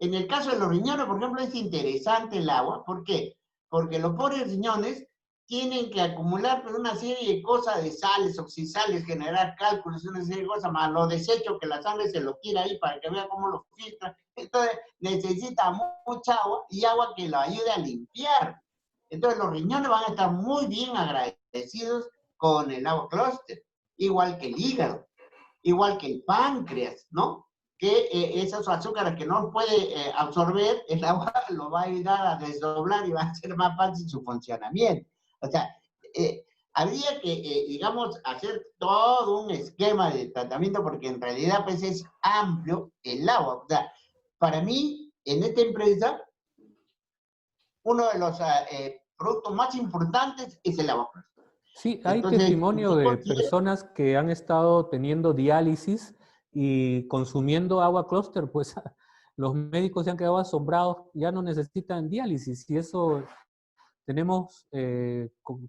En el caso de los riñones, por ejemplo, es interesante el agua. ¿Por qué? Porque los pobres riñones tienen que acumular una serie de cosas, de sales, oxisales, generar cálculos, una serie de cosas, más los desechos que la sangre se los tira ahí para que vea cómo los filtra. Entonces, necesita mucha agua, y agua que lo ayude a limpiar. Entonces, los riñones van a estar muy bien agradecidos con el agua clúster, igual que el hígado, igual que el páncreas, ¿no? Que esos azúcares que no puede absorber, el agua lo va a ayudar a desdoblar y va a hacer más fácil su funcionamiento. O sea, habría que, digamos, hacer todo un esquema de tratamiento, porque en realidad pues es amplio el agua. O sea, para mí, en esta empresa, uno de los productos más importantes es el agua. Sí, hay Entonces, testimonio yo de considero, personas que han estado teniendo diálisis y consumiendo agua clúster, pues los médicos se han quedado asombrados, ya no necesitan diálisis, y eso tenemos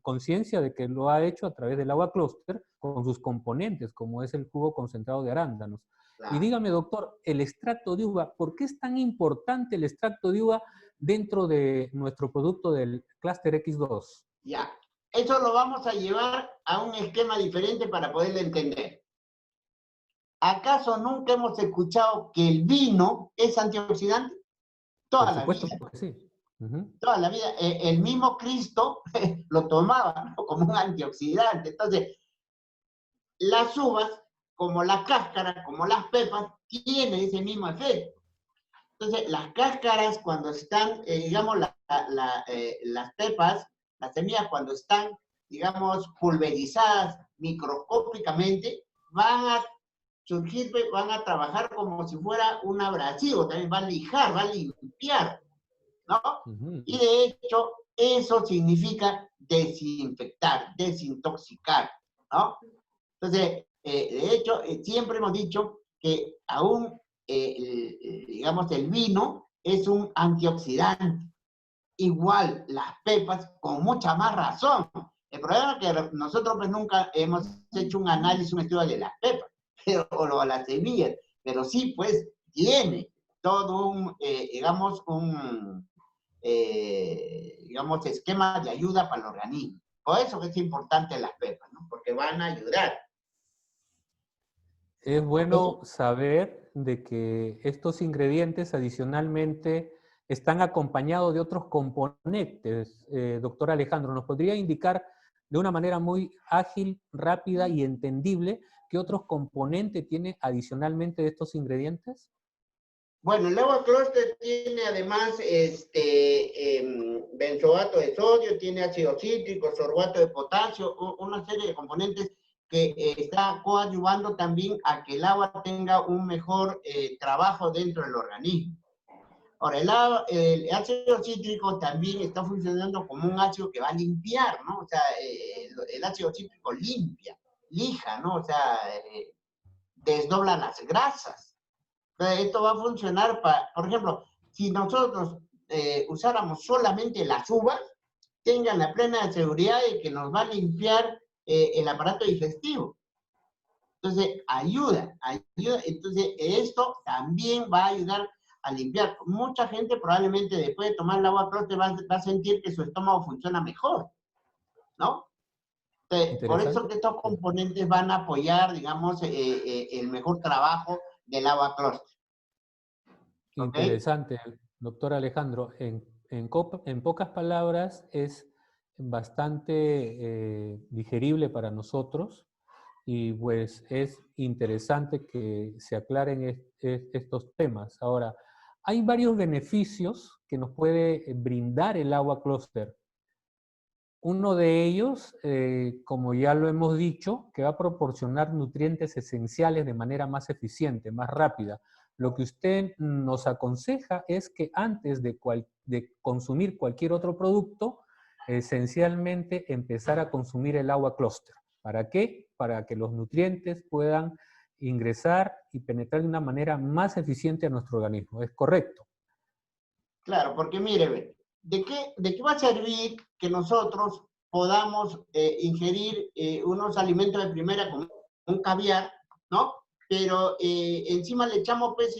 conciencia de que lo ha hecho a través del agua clúster con sus componentes, como es el jugo concentrado de arándanos. Y claro, dígame, doctor, el extracto de uva, ¿por qué es tan importante el extracto de uva dentro de nuestro producto del clúster X2? ya. Eso lo vamos a llevar a un esquema diferente para poderlo entender. ¿Acaso nunca hemos escuchado que el vino es antioxidante? Por Toda la supuesto vida. que sí. Toda la vida, el mismo Cristo lo tomaba, ¿no?, como un antioxidante. Entonces, las uvas, como la cáscara, como las pepas, tienen ese mismo efecto. Entonces, las cáscaras cuando están, digamos, las pepas, las semillas cuando están, digamos, pulverizadas microscópicamente, van a surgir, van a trabajar como si fuera un abrasivo, también va a lijar, va a limpiar, ¿no? Y de hecho, eso significa desinfectar, desintoxicar, ¿no? Entonces, de hecho, siempre hemos dicho que aún, digamos, el vino es un antioxidante. Igual las pepas, con mucha más razón. El problema es que nosotros pues nunca hemos hecho un análisis, un estudio de las pepas, o las semillas, pero sí, pues, tiene todo un, digamos, digamos, esquema de ayuda para el organismo. Por eso es importante las pepas, ¿no? Porque van a ayudar. Es bueno saber de que estos ingredientes adicionalmente están acompañados de otros componentes. Doctor Alejandro, ¿nos podría indicar de una manera muy ágil, rápida y entendible qué otros componentes tiene adicionalmente de estos ingredientes? Bueno, el agua clúster tiene además benzoato de sodio, tiene ácido cítrico, sorbato de potasio, una serie de componentes que está coadyuvando también a que el agua tenga un mejor trabajo dentro del organismo. Ahora, el ácido cítrico también está funcionando como un ácido que va a limpiar, ¿no? O sea, el ácido cítrico limpia, lija, ¿no? O sea, desdobla las grasas. Entonces, esto va a funcionar para, por ejemplo, si nosotros usáramos solamente las uvas, tengan la plena seguridad de que nos va a limpiar el aparato digestivo. Entonces, ayuda. Entonces, esto también va a ayudar a limpiar. Mucha gente probablemente después de tomar el agua clúster va a sentir que su estómago funciona mejor, ¿no? Entonces, por eso que estos componentes van a apoyar, digamos, el mejor trabajo del agua clúster. Interesante, doctor Alejandro. En pocas palabras, es bastante digerible para nosotros y pues es interesante que se aclaren estos temas. Ahora, hay varios beneficios que nos puede brindar el agua clúster. Uno de ellos, como ya lo hemos dicho, que va a proporcionar nutrientes esenciales de manera más eficiente, más rápida. Lo que usted nos aconseja es que antes de consumir cualquier otro producto, esencialmente empezar a consumir el agua clúster. ¿Para qué? Para que los nutrientes puedan ingresar y penetrar de una manera más eficiente a nuestro organismo. ¿Es correcto? Claro, porque mire, ¿de qué va a servir que nosotros podamos ingerir unos alimentos de primera como un caviar, ¿no? Pero encima le echamos pues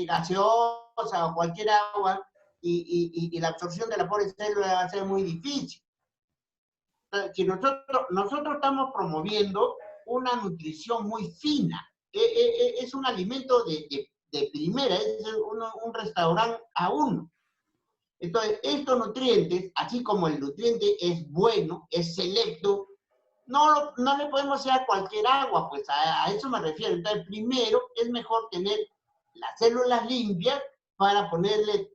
gaseosa o cualquier agua y la absorción de la pobre célula va a ser muy difícil. Entonces, si nosotros estamos promoviendo una nutrición muy fina, es un alimento de primera, es un restaurante a uno. Entonces, estos nutrientes, así como el nutriente es bueno, es selecto, no le podemos echar cualquier agua, pues a eso me refiero. Entonces, primero es mejor tener las células limpias para poderle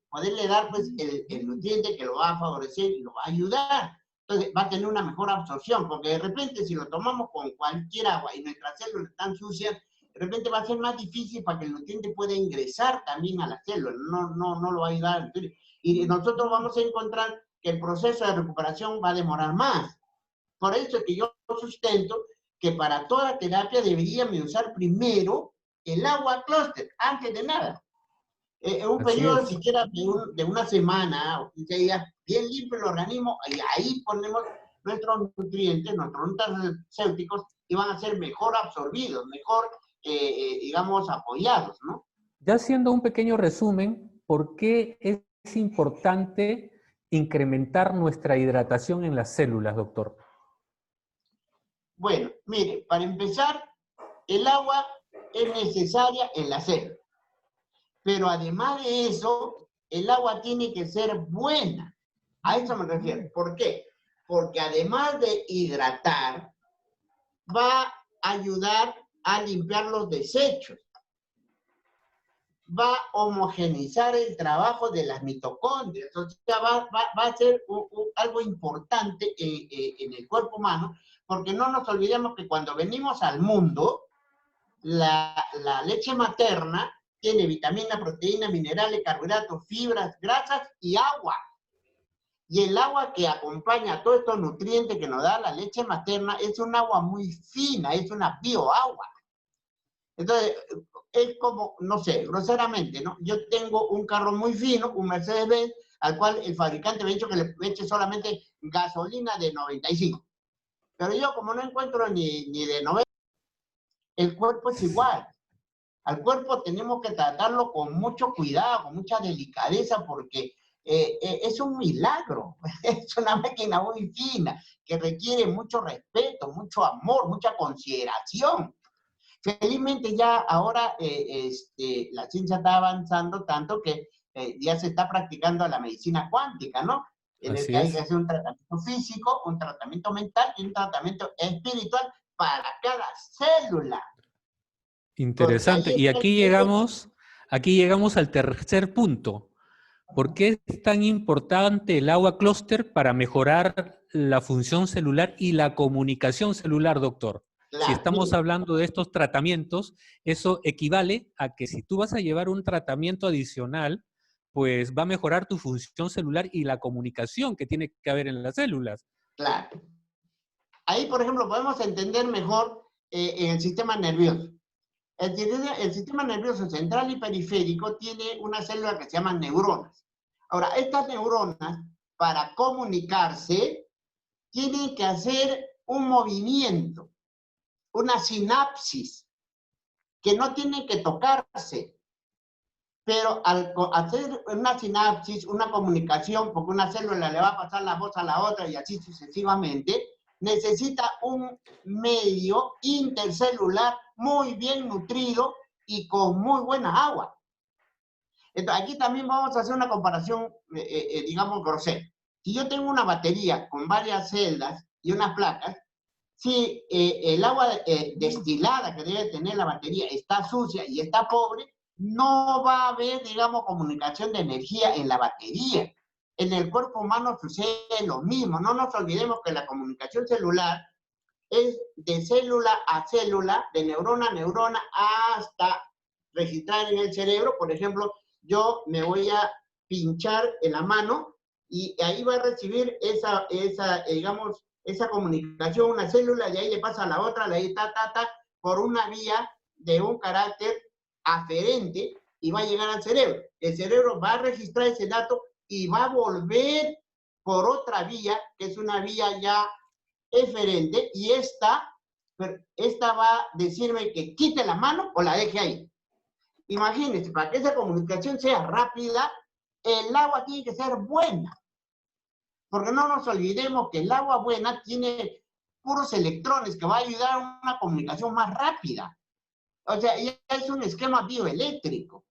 dar pues el nutriente que lo va a favorecer y lo va a ayudar. Entonces, va a tener una mejor absorción, porque de repente si lo tomamos con cualquier agua y nuestras células están sucias, de repente va a ser más difícil para que el nutriente pueda ingresar también a las células, no lo va a ayudar. Y nosotros vamos a encontrar que el proceso de recuperación va a demorar más. Por eso es que yo sustento que para toda terapia deberíamos usar primero el agua clúster, antes de nada. En un periodo siquiera de una semana o 15 días, bien limpio el organismo, y ahí ponemos nuestros nutrientes, nuestros nutracéuticos, y van a ser mejor absorbidos, mejor, digamos, apoyados, ¿no? Ya haciendo un pequeño resumen, ¿por qué es importante incrementar nuestra hidratación en las células, doctor? Bueno, mire, para empezar, el agua es necesaria en la célula. Pero además de eso, el agua tiene que ser buena. A eso me refiero. ¿Por qué? Porque además de hidratar, va a ayudar a limpiar los desechos. Va a homogeneizar el trabajo de las mitocondrias. O sea, va a ser algo importante en el cuerpo humano, porque no nos olvidemos que cuando venimos al mundo, la leche materna tiene vitamina, proteína, minerales, carbohidratos, fibras, grasas y agua. Y el agua que acompaña a todos estos nutrientes que nos da la leche materna es un agua muy fina, es una bioagua. Entonces, es como, no sé, groseramente, ¿no? Yo tengo un carro muy fino, un Mercedes-Benz, al cual el fabricante me ha dicho que le eche solamente gasolina de 95. Pero yo, como no encuentro ni de 90, el cuerpo es igual. Al cuerpo tenemos que tratarlo con mucho cuidado, con mucha delicadeza, porque es un milagro. Es una máquina muy fina, que requiere mucho respeto, mucho amor, mucha consideración. Felizmente ya ahora la ciencia está avanzando tanto que ya se está practicando la medicina cuántica, ¿no? En el que hay que hacer un tratamiento físico, un tratamiento mental y un tratamiento espiritual para cada célula. Interesante. Y aquí llegamos al tercer punto. ¿Por qué es tan importante el agua clúster para mejorar la función celular y la comunicación celular, doctor? Claro, si estamos hablando de estos tratamientos, eso equivale a que si tú vas a llevar un tratamiento adicional, pues va a mejorar tu función celular y la comunicación que tiene que haber en las células. Claro. Ahí, por ejemplo, podemos entender mejor en el sistema nervioso. El sistema nervioso central y periférico tiene una célula que se llama neuronas. Ahora, estas neuronas, para comunicarse, tienen que hacer un movimiento, una sinapsis, que no tiene que tocarse. Pero al hacer una sinapsis, una comunicación, porque una célula le va a pasar la voz a la otra y así sucesivamente, necesita un medio intercelular muy bien nutrido y con muy buena agua. Entonces, aquí también vamos a hacer una comparación, digamos, grosera. Si yo tengo una batería con varias celdas y unas placas, si el agua destilada que debe tener la batería está sucia y está pobre, no va a haber, digamos, comunicación de energía en la batería. En el cuerpo humano sucede lo mismo. No nos olvidemos que la comunicación celular es de célula a célula, de neurona a neurona, hasta registrar en el cerebro. Por ejemplo, yo me voy a pinchar en la mano y ahí va a recibir digamos, esa comunicación, una célula, y ahí le pasa a la otra, ahí por una vía de un carácter aferente y va a llegar al cerebro. El cerebro va a registrar ese dato y va a volver por otra vía, que es una vía ya eferente, y esta va a decirme que quite la mano o la deje ahí. Imagínense, para que esa comunicación sea rápida, el agua tiene que ser buena. Porque no nos olvidemos que el agua buena tiene puros electrones que va a ayudar a una comunicación más rápida. O sea, es un esquema bioeléctrico.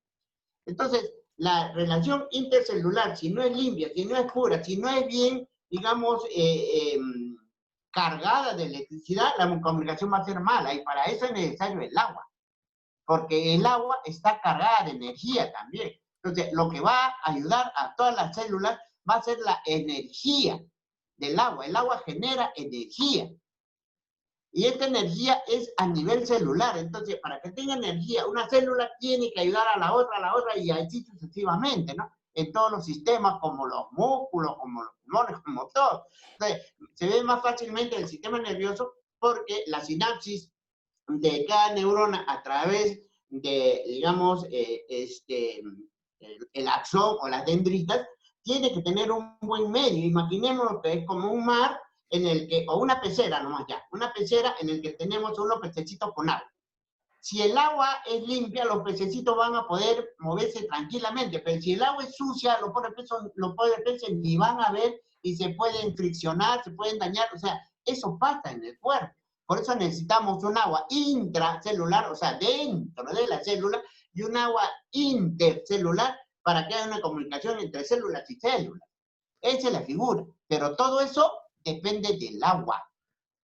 Entonces, la relación intercelular, si no es limpia, si no es pura, si no es bien, digamos, cargada de electricidad, la comunicación va a ser mala. Y para eso es necesario el agua. Porque el agua está cargada de energía también. Entonces, lo que va a ayudar a todas las células va a ser la energía del agua. El agua genera energía. Y esta energía es a nivel celular. Entonces, para que tenga energía, una célula tiene que ayudar a la otra, y así sucesivamente, ¿no? En todos los sistemas, como los músculos, como los pulmones, como todo. Entonces, se ve más fácilmente el sistema nervioso porque la sinapsis de cada neurona a través de, digamos, el axón o las dendritas, tiene que tener un buen medio. Imaginémonos que es como un mar en el que, o una pecera nomás ya, una pecera en el que tenemos unos pececitos con agua. Si el agua es limpia, los pececitos van a poder moverse tranquilamente, pero si el agua es sucia, los pobres peces ni van a ver y se pueden friccionar, se pueden dañar. O sea, eso pasa en el cuerpo. Por eso necesitamos un agua intracelular, o sea, dentro de la célula, y un agua intercelular para que haya una comunicación entre células y células. Esa es la figura. Pero todo eso depende del agua.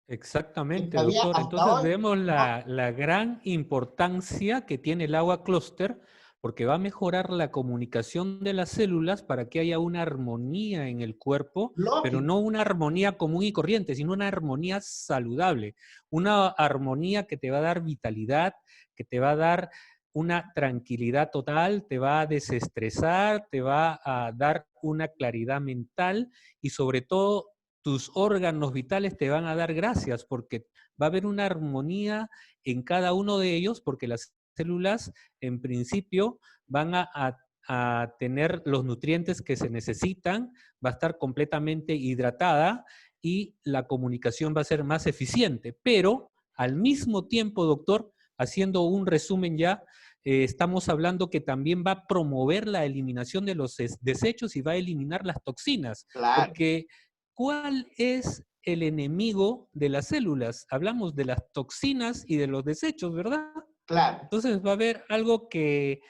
Exactamente, Todavía doctor. hasta Entonces hoy, vemos no, la gran importancia que tiene el agua clúster porque va a mejorar la comunicación de las células para que haya una armonía en el cuerpo, pero lógico, no una armonía común y corriente, sino una armonía saludable, una armonía que te va a dar vitalidad, que te va a dar una tranquilidad total, te va a desestresar, te va a dar una claridad mental y sobre todo tus órganos vitales te van a dar gracias porque va a haber una armonía en cada uno de ellos porque las células en principio van a tener los nutrientes que se necesitan, va a estar completamente hidratada y la comunicación va a ser más eficiente. Pero al mismo tiempo, doctor, haciendo un resumen ya, estamos hablando que también va a promover la eliminación de los desechos y va a eliminar las toxinas, claro, porque ¿cuál es el enemigo de las células? Hablamos de las toxinas y de los desechos, ¿verdad? claro. Entonces va a haber algo que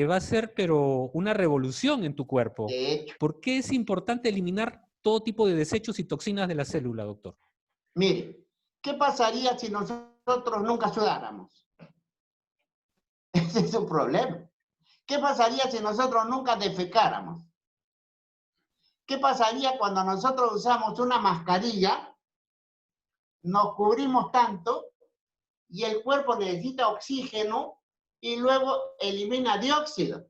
va a ser, pero una revolución en tu cuerpo. De hecho, ¿Por qué es importante eliminar todo tipo de desechos y toxinas de la célula, doctor? mire, ¿qué pasaría si nosotros nunca sudáramos? Ese es un problema. ¿Qué pasaría si nosotros nunca defecáramos? ¿Qué pasaría cuando nosotros usamos una mascarilla, nos cubrimos tanto y el cuerpo necesita oxígeno y luego elimina dióxido?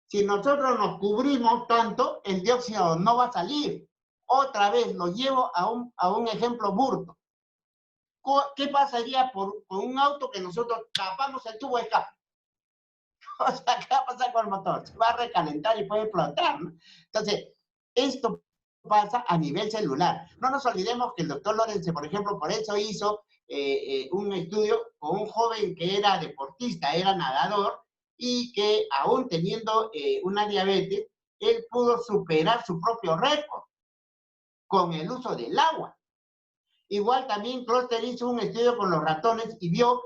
Si nosotros nos cubrimos tanto, el dióxido no va a salir. Otra vez lo llevo a un ejemplo burdo. ¿Qué pasaría con un auto que nosotros tapamos el tubo de escape? O sea, ¿qué va a pasar con el motor? Se va a recalentar y puede explotar, ¿no? Entonces, esto pasa a nivel celular. No nos olvidemos que el doctor Lorenz, por ejemplo, por eso hizo un estudio con un joven que era deportista, era nadador, y que aún teniendo una diabetes, él pudo superar su propio récord con el uso del agua. Igual también Kloster hizo un estudio con los ratones y vio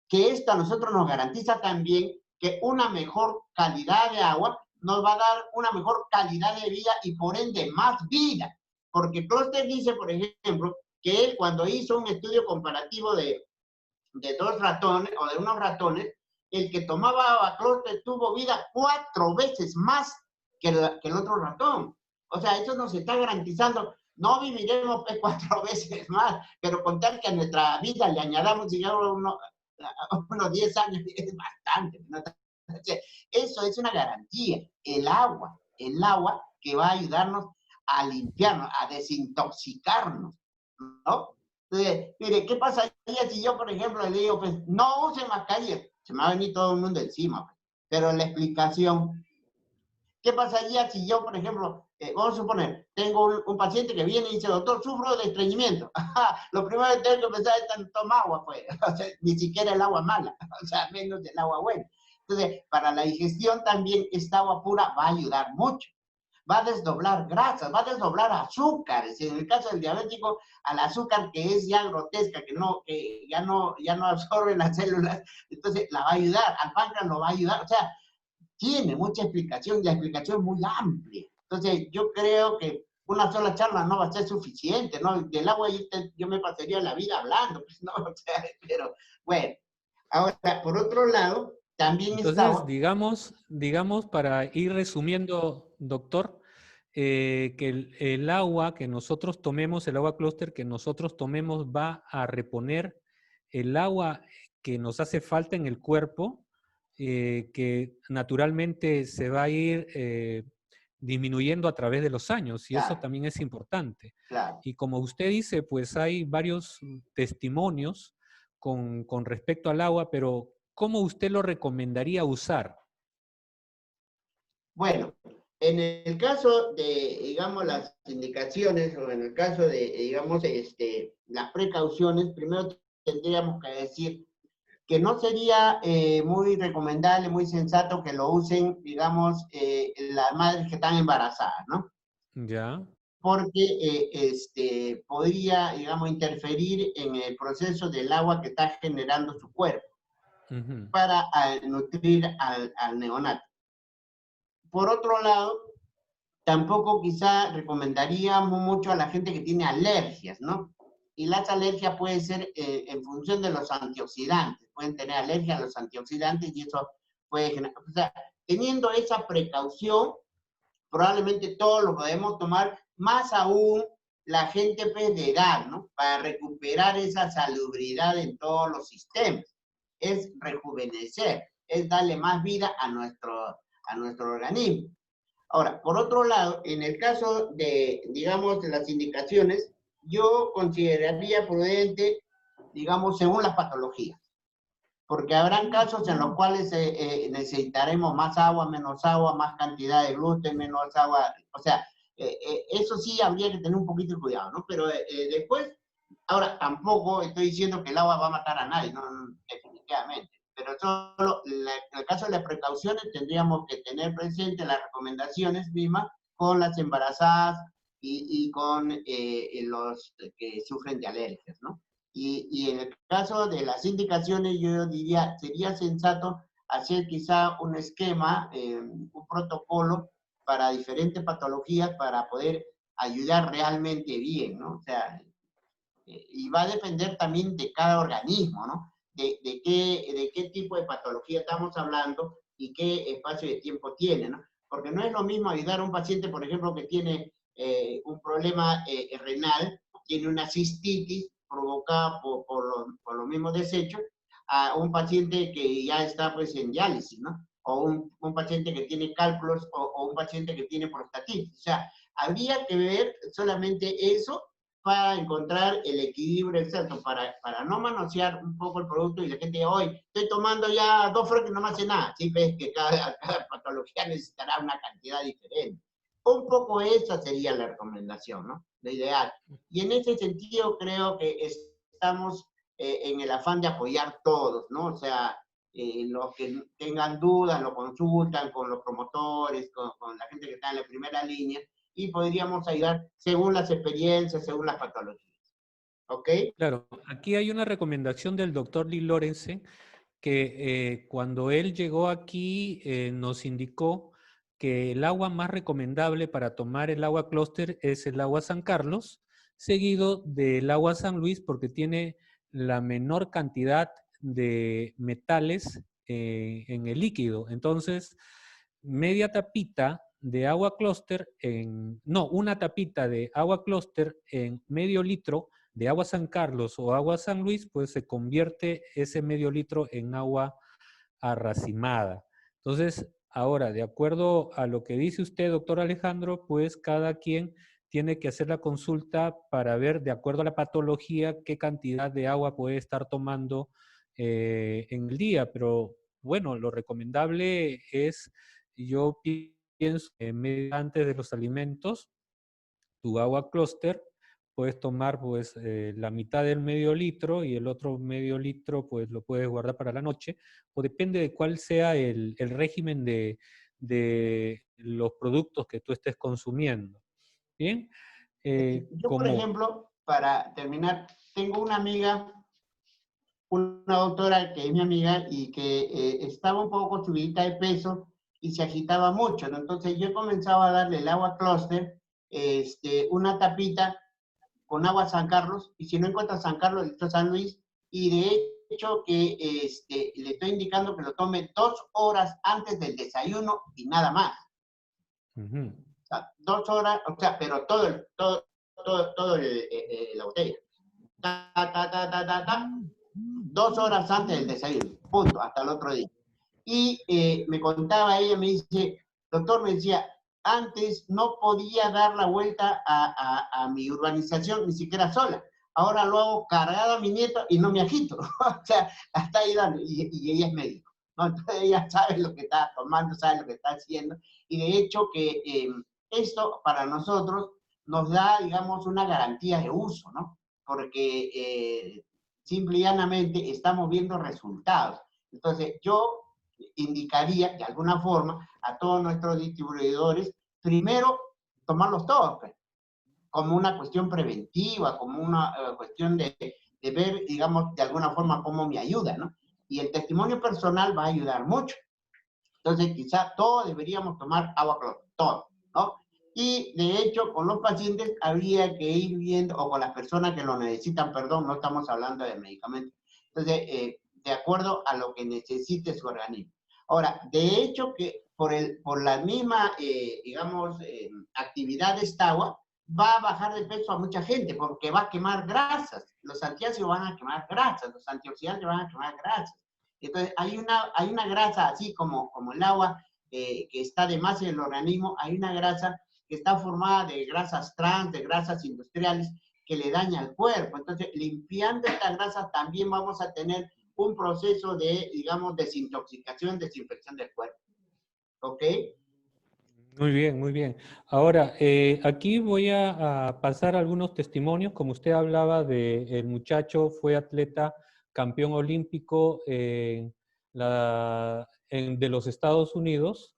que esto a nosotros nos garantiza también que una mejor calidad de agua nos va a dar una mejor calidad de vida y por ende más vida. Porque Kloster dice, por ejemplo, que él cuando hizo un estudio comparativo de dos ratones o de unos ratones, el que tomaba agua Kloster tuvo vida 4 veces más que el otro ratón. O sea, eso nos está garantizando, no viviremos 4 veces más, pero con tal que a nuestra vida le añadamos, digamos, unos 10 años es bastante, ¿no? Eso es una garantía. El agua que va a ayudarnos a limpiarnos, a desintoxicarnos, ¿no? Entonces, mire, ¿qué pasaría si yo, por ejemplo, le digo, pues, no use mascarilla? Se me va a venir todo el mundo encima, pues. Pero la explicación, ¿qué pasaría si yo, por ejemplo, vamos a suponer, tengo un paciente que viene y dice, doctor, sufro de estreñimiento? Lo primero que tengo que pensar es tomar agua, pues. O sea, ni siquiera el agua mala, o sea, menos el agua buena. Entonces, para la digestión también esta agua pura va a ayudar mucho. Va a desdoblar grasas, va a desdoblar azúcares. En el caso del diabético, al azúcar que es ya grotesca, que ya no absorbe las células, entonces la va a ayudar, al páncreas lo va a ayudar. O sea, tiene mucha explicación y la explicación es muy amplia. Entonces, yo creo que una sola charla no va a ser suficiente, ¿no? Del agua yo me pasaría la vida hablando, pues, ¿no? O sea, pero bueno. Ahora, por otro lado, también Entonces, estaba... digamos, para ir resumiendo, doctor, que el agua que nosotros tomemos, el agua clúster que nosotros tomemos va a reponer el agua que nos hace falta en el cuerpo, que naturalmente se va a ir disminuyendo a través de los años, y eso Claro, también es importante. claro. Y como usted dice, pues hay varios testimonios con respecto al agua, pero ¿cómo usted lo recomendaría usar? Bueno, en el caso de, digamos, las indicaciones o en el caso de, digamos, las precauciones, primero tendríamos que decir que no sería muy recomendable, muy sensato que lo usen, digamos, las madres que están embarazadas, ¿no? Ya. Porque podría, digamos, interferir en el proceso del agua que está generando su cuerpo Ujú. para nutrir al neonato. por otro lado, tampoco quizá recomendaríamos mucho a la gente que tiene alergias, ¿no? Y las alergias pueden ser en función de los antioxidantes. Pueden tener alergia a los antioxidantes y eso puede generar... O sea, teniendo esa precaución, probablemente todos lo podemos tomar, más aún la gente pues, de edad, ¿no? Para recuperar esa salubridad en todos los sistemas. Es rejuvenecer, es darle más vida a nuestro organismo. Ahora, por otro lado, en el caso de, digamos, de las indicaciones, yo consideraría prudente, digamos, según las patologías. Porque habrán casos en los cuales necesitaremos más agua, más cantidad de gluten, menos agua. O sea, eso sí habría que tener un poquito de cuidado, ¿no? Pero después, ahora, tampoco estoy diciendo que el agua va a matar a nadie, no, definitivamente. Pero solo en el caso de las precauciones tendríamos que tener presente las recomendaciones mismas con las embarazadas y con los que sufren de alergias, ¿no? Y en el caso de las indicaciones, yo diría, sería sensato hacer quizá un esquema, un protocolo para diferentes patologías para poder ayudar realmente bien, ¿no? O sea, y va a depender también de cada organismo, ¿no? De qué tipo de patología estamos hablando y qué espacio de tiempo tiene, ¿no? Porque no es lo mismo ayudar a un paciente, por ejemplo, que tiene un problema renal, tiene una cistitis provocada por los mismos desechos, a un paciente que ya está pues en diálisis, ¿no? O un paciente que tiene cálculos o un paciente que tiene prostatitis. O sea, habría que ver solamente eso para encontrar el equilibrio exacto, para no manosear un poco el producto y la gente diga, hoy estoy tomando ya 2 flores que no me hace nada. Sí, ves que cada patología necesitará una cantidad diferente. Un poco esa sería la recomendación, ¿no? Lo ideal. Y en ese sentido creo que estamos en el afán de apoyar todos, ¿no? O sea, los que tengan dudas lo consultan con los promotores, con la gente que está en la primera línea, y podríamos ayudar según las experiencias, según las patologías. ¿Ok? Claro, aquí hay una recomendación del doctor Lee Lawrence que cuando él llegó aquí nos indicó que el agua más recomendable para tomar el agua Clúster es el agua San Carlos, seguido del agua San Luis porque tiene la menor cantidad de metales en el líquido. Entonces, media tapita de agua Clúster una tapita de agua Clúster en medio litro de agua San Carlos o agua San Luis, pues se convierte ese medio litro en agua arracimada. Entonces, ahora, de acuerdo a lo que dice usted, doctor Alejandro, pues cada quien tiene que hacer la consulta para ver, de acuerdo a la patología, qué cantidad de agua puede estar tomando en el día. Pero bueno, lo recomendable es, yo pienso, antes de los alimentos, tu agua Clúster, puedes tomar pues la mitad del medio litro y el otro medio litro pues lo puedes guardar para la noche, o depende de cuál sea el régimen de los productos que tú estés consumiendo. ¿Bien? Yo, por ejemplo, para terminar, tengo una amiga, una doctora que es mi amiga y que estaba un poco subidita de peso y se agitaba mucho, ¿no? Entonces yo comenzaba a darle el agua Clúster, una tapita con agua San Carlos, y si no encuentra San Carlos, le echo San Luis, y de hecho que le estoy indicando que lo tome 2 horas antes del desayuno y nada más. O sea, 2 horas, o sea, pero todo la botella. 2 horas antes del desayuno, punto, hasta el otro día. Y me contaba ella, me dice, doctor, me decía, antes no podía dar la vuelta a mi urbanización ni siquiera sola. Ahora lo hago cargada a mi nieto y no me agito. O sea, está ahí dando. Y ella es médico, ¿no? Entonces ella sabe lo que está tomando, sabe lo que está haciendo. Y de hecho que esto para nosotros nos da, digamos, una garantía de uso, ¿no? Porque simple y llanamente estamos viendo resultados. Entonces yo indicaría de alguna forma a todos nuestros distribuidores, primero, tomarlos todos, pues, como una cuestión preventiva, como una cuestión de ver, digamos, de alguna forma cómo me ayuda, ¿no? Y el testimonio personal va a ayudar mucho. Entonces, quizá todos deberíamos tomar agua clorada, todos, ¿no? Y de hecho, con los pacientes habría que ir viendo, o con las personas que lo necesitan, perdón, no estamos hablando de medicamentos. Entonces, de acuerdo a lo que necesite su organismo. Ahora, de hecho, que por la misma, digamos, actividad de esta agua, va a bajar de peso a mucha gente, porque va a quemar grasas. Los antiácidos van a quemar grasas, los antioxidantes van a quemar grasas. Entonces, hay una grasa, así como el agua, que está de más en el organismo, hay una grasa que está formada de grasas trans, de grasas industriales, que le daña al cuerpo. Entonces, limpiando esta grasa también vamos a tener un proceso de, digamos, desintoxicación, desinfección del cuerpo. ¿Ok? Muy bien, muy bien. Ahora, aquí voy a pasar algunos testimonios. Como usted hablaba de el muchacho, fue atleta, campeón olímpico de los Estados Unidos.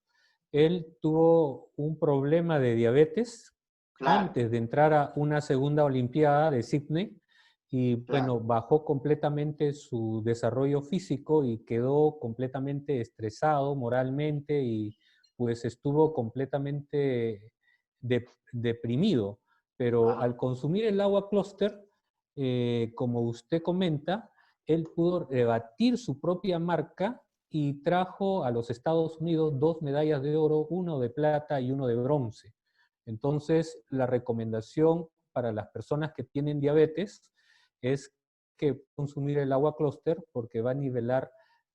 Él tuvo un problema de diabetes Claro, antes de entrar a una segunda Olimpiada de Sydney y bueno, bajó completamente su desarrollo físico y quedó completamente estresado moralmente y pues estuvo completamente deprimido. Pero al consumir el agua Closter, como usted comenta, él pudo rebatir su propia marca y trajo a los Estados Unidos 2 medallas de oro, 1 de plata y 1 de bronce. Entonces, la recomendación para las personas que tienen diabetes es que consumir el agua Closter porque va a nivelar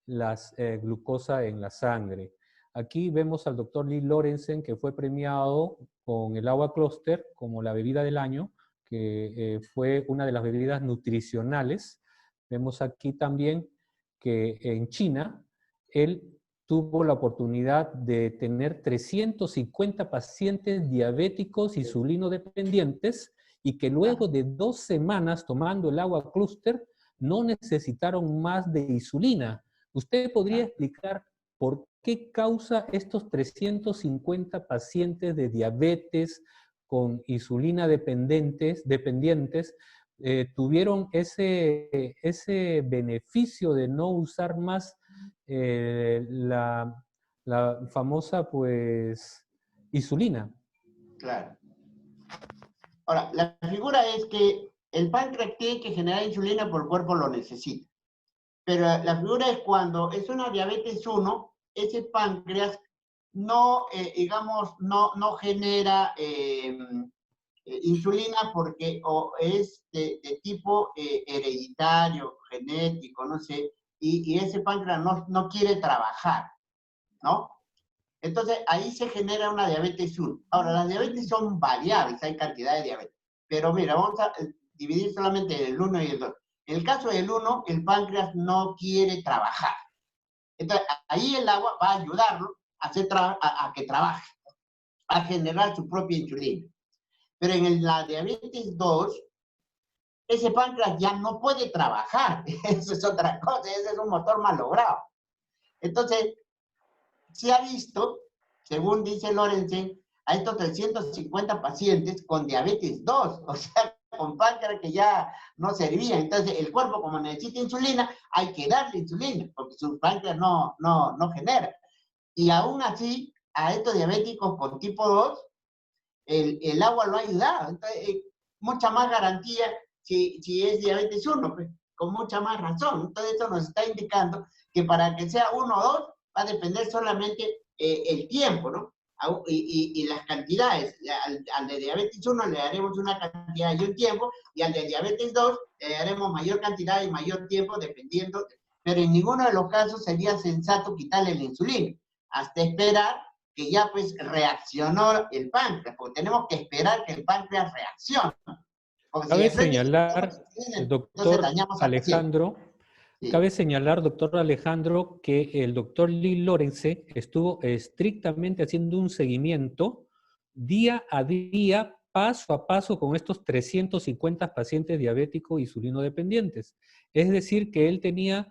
las glucosa en la sangre. Aquí vemos al doctor Lee Lorenzen, que fue premiado con el agua Closter como la bebida del año, que fue una de las bebidas nutricionales. Vemos aquí también que en China, él tuvo la oportunidad de tener 350 pacientes diabéticos insulinodependientes y que luego de 2 semanas tomando el agua Closter no necesitaron más de insulina. ¿Usted podría explicar por qué causa estos 350 pacientes de diabetes con insulina dependientes tuvieron ese beneficio de no usar más la famosa, pues, insulina? claro. Ahora, la figura es que el páncreas tiene que generar insulina porque el cuerpo lo necesita. Pero la figura es cuando es una diabetes 1, ese páncreas no, digamos, no genera insulina porque o es de tipo hereditario, genético, no sé, y ese páncreas no quiere trabajar, ¿no? Entonces, ahí se genera una diabetes 1. Ahora, las diabetes son variables, hay cantidad de diabetes. Pero mira, vamos a dividir solamente el 1 y el 2. En el caso del 1, el páncreas no quiere trabajar. Entonces, ahí el agua va a ayudarlo a que trabaje, a generar su propia insulina. Pero en la diabetes 2, ese páncreas ya no puede trabajar. Eso es otra cosa, ese es un motor malogrado. Entonces, se ha visto, según dice Lorenzen, a estos 350 pacientes con diabetes 2, o sea, con páncreas que ya no servía. Entonces, el cuerpo, como necesita insulina, hay que darle insulina, porque su páncreas no genera. Y aún así, a estos diabéticos con tipo 2, el agua lo ha ayudado. Entonces, mucha más garantía si es diabetes 1, pues, con mucha más razón. Entonces, eso nos está indicando que para que sea 1 o 2, va a depender solamente el tiempo, ¿no? Y las cantidades. Al de diabetes 1 le daremos una cantidad y un tiempo, y al de diabetes 2 le daremos mayor cantidad y mayor tiempo, dependiendo. Pero en ninguno de los casos sería sensato quitarle la insulina, hasta esperar que ya pues reaccionó el páncreas, porque tenemos que esperar que el páncreas reaccione. Cabe señalar, doctor Alejandro, cabe señalar, doctor Alejandro, que el doctor Lee Lorenzen estuvo estrictamente haciendo un seguimiento día a día, paso a paso, con estos 350 pacientes diabéticos insulinodependientes. Es decir, que él tenía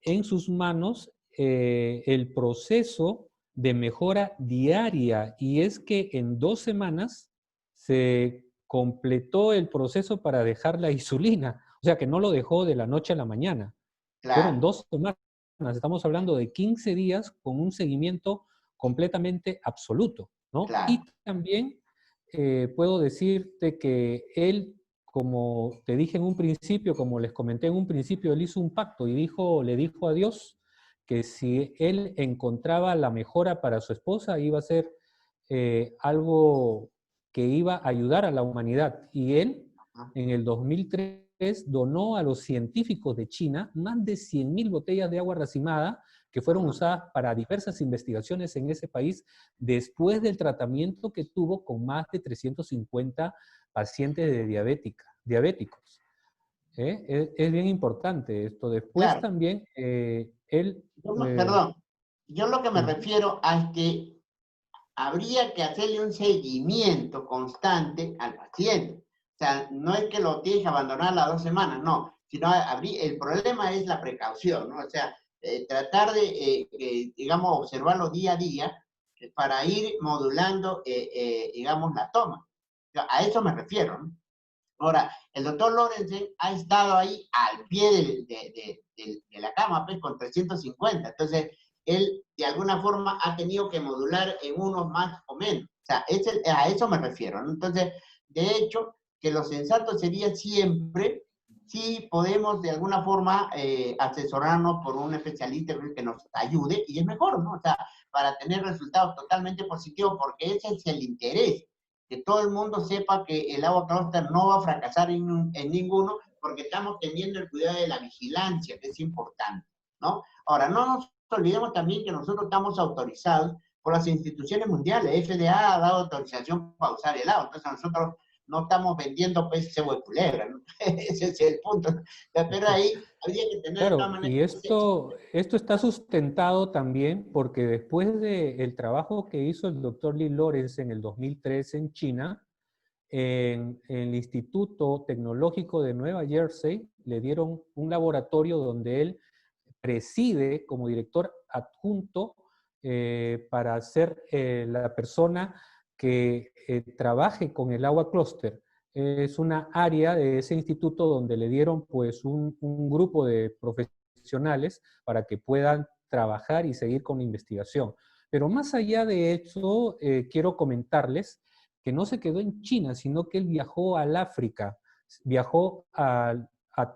en sus manos el proceso de mejora diaria, y es que en 2 semanas se completó el proceso para dejar la insulina, o sea que no lo dejó de la noche a la mañana. Claro. Fueron 2 semanas. estamos hablando de 15 días con un seguimiento completamente absoluto, ¿no? Claro. Y también puedo decirte que él, como te dije en un principio, como les comenté en un principio, él hizo un pacto y le dijo a Dios que si él encontraba la mejora para su esposa, iba a ser algo que iba a ayudar a la humanidad. Y él, en el 2003, donó a los científicos de China más de 100.000 botellas de agua racimada que fueron usadas para diversas investigaciones en ese país después del tratamiento que tuvo con más de 350 pacientes de diabéticos. Es bien importante esto. Después Claro. también él... Perdón, yo lo que me refiero a que habría que hacerle un seguimiento constante al paciente. O sea, no es que lo tienes que abandonar a las 2 semanas, no, sino el problema es la precaución, ¿no? O sea, tratar de, digamos, observarlo día a día para ir modulando, digamos, la toma. A eso me refiero, ¿no? Ahora, el doctor Lorenzen ha estado ahí al pie de la cama, pues, con 350. Entonces, él de alguna forma ha tenido que modular en unos más o menos. O sea, a eso me refiero, ¿no? Entonces, de hecho, que lo sensato sería siempre, si podemos de alguna forma asesorarnos por un especialista que nos ayude, y es mejor, ¿no? O sea, para tener resultados totalmente positivos, porque ese es el interés, que todo el mundo sepa que el agua Closter no va a fracasar en ninguno, porque estamos teniendo el cuidado de la vigilancia, que es importante, ¿no? Ahora, no nos olvidemos también que nosotros estamos autorizados por las instituciones mundiales. FDA ha dado autorización para usar el agua, entonces nosotros no estamos vendiendo pues cebo de culebra, ¿no? Ese es el punto. Pero ahí habría que tener de todas Claro, y maneras... esto está sustentado también porque después del trabajo que hizo el doctor Lee Lawrence en el 2003 en China, en el Instituto Tecnológico de Nueva Jersey le dieron un laboratorio donde él preside como director adjunto para ser la persona que trabaje con el agua Closter. Es una área de ese instituto donde le dieron pues un grupo de profesionales para que puedan trabajar y seguir con la investigación. Pero más allá de eso, quiero comentarles que no se quedó en China, sino que él viajó al África, viajó a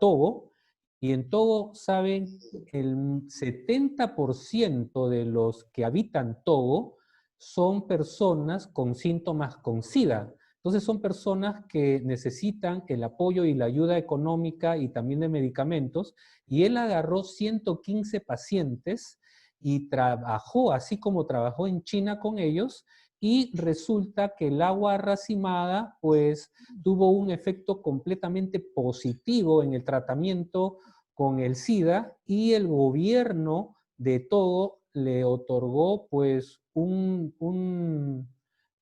Togo, y en Togo, saben, el 70% de los que habitan Togo son personas con síntomas con SIDA. Entonces son personas que necesitan el apoyo y la ayuda económica y también de medicamentos, y él agarró 115 pacientes y trabajó, así como trabajó en China con ellos, y resulta que el agua racimada pues tuvo un efecto completamente positivo en el tratamiento con el SIDA, y el gobierno de Togo le otorgó pues un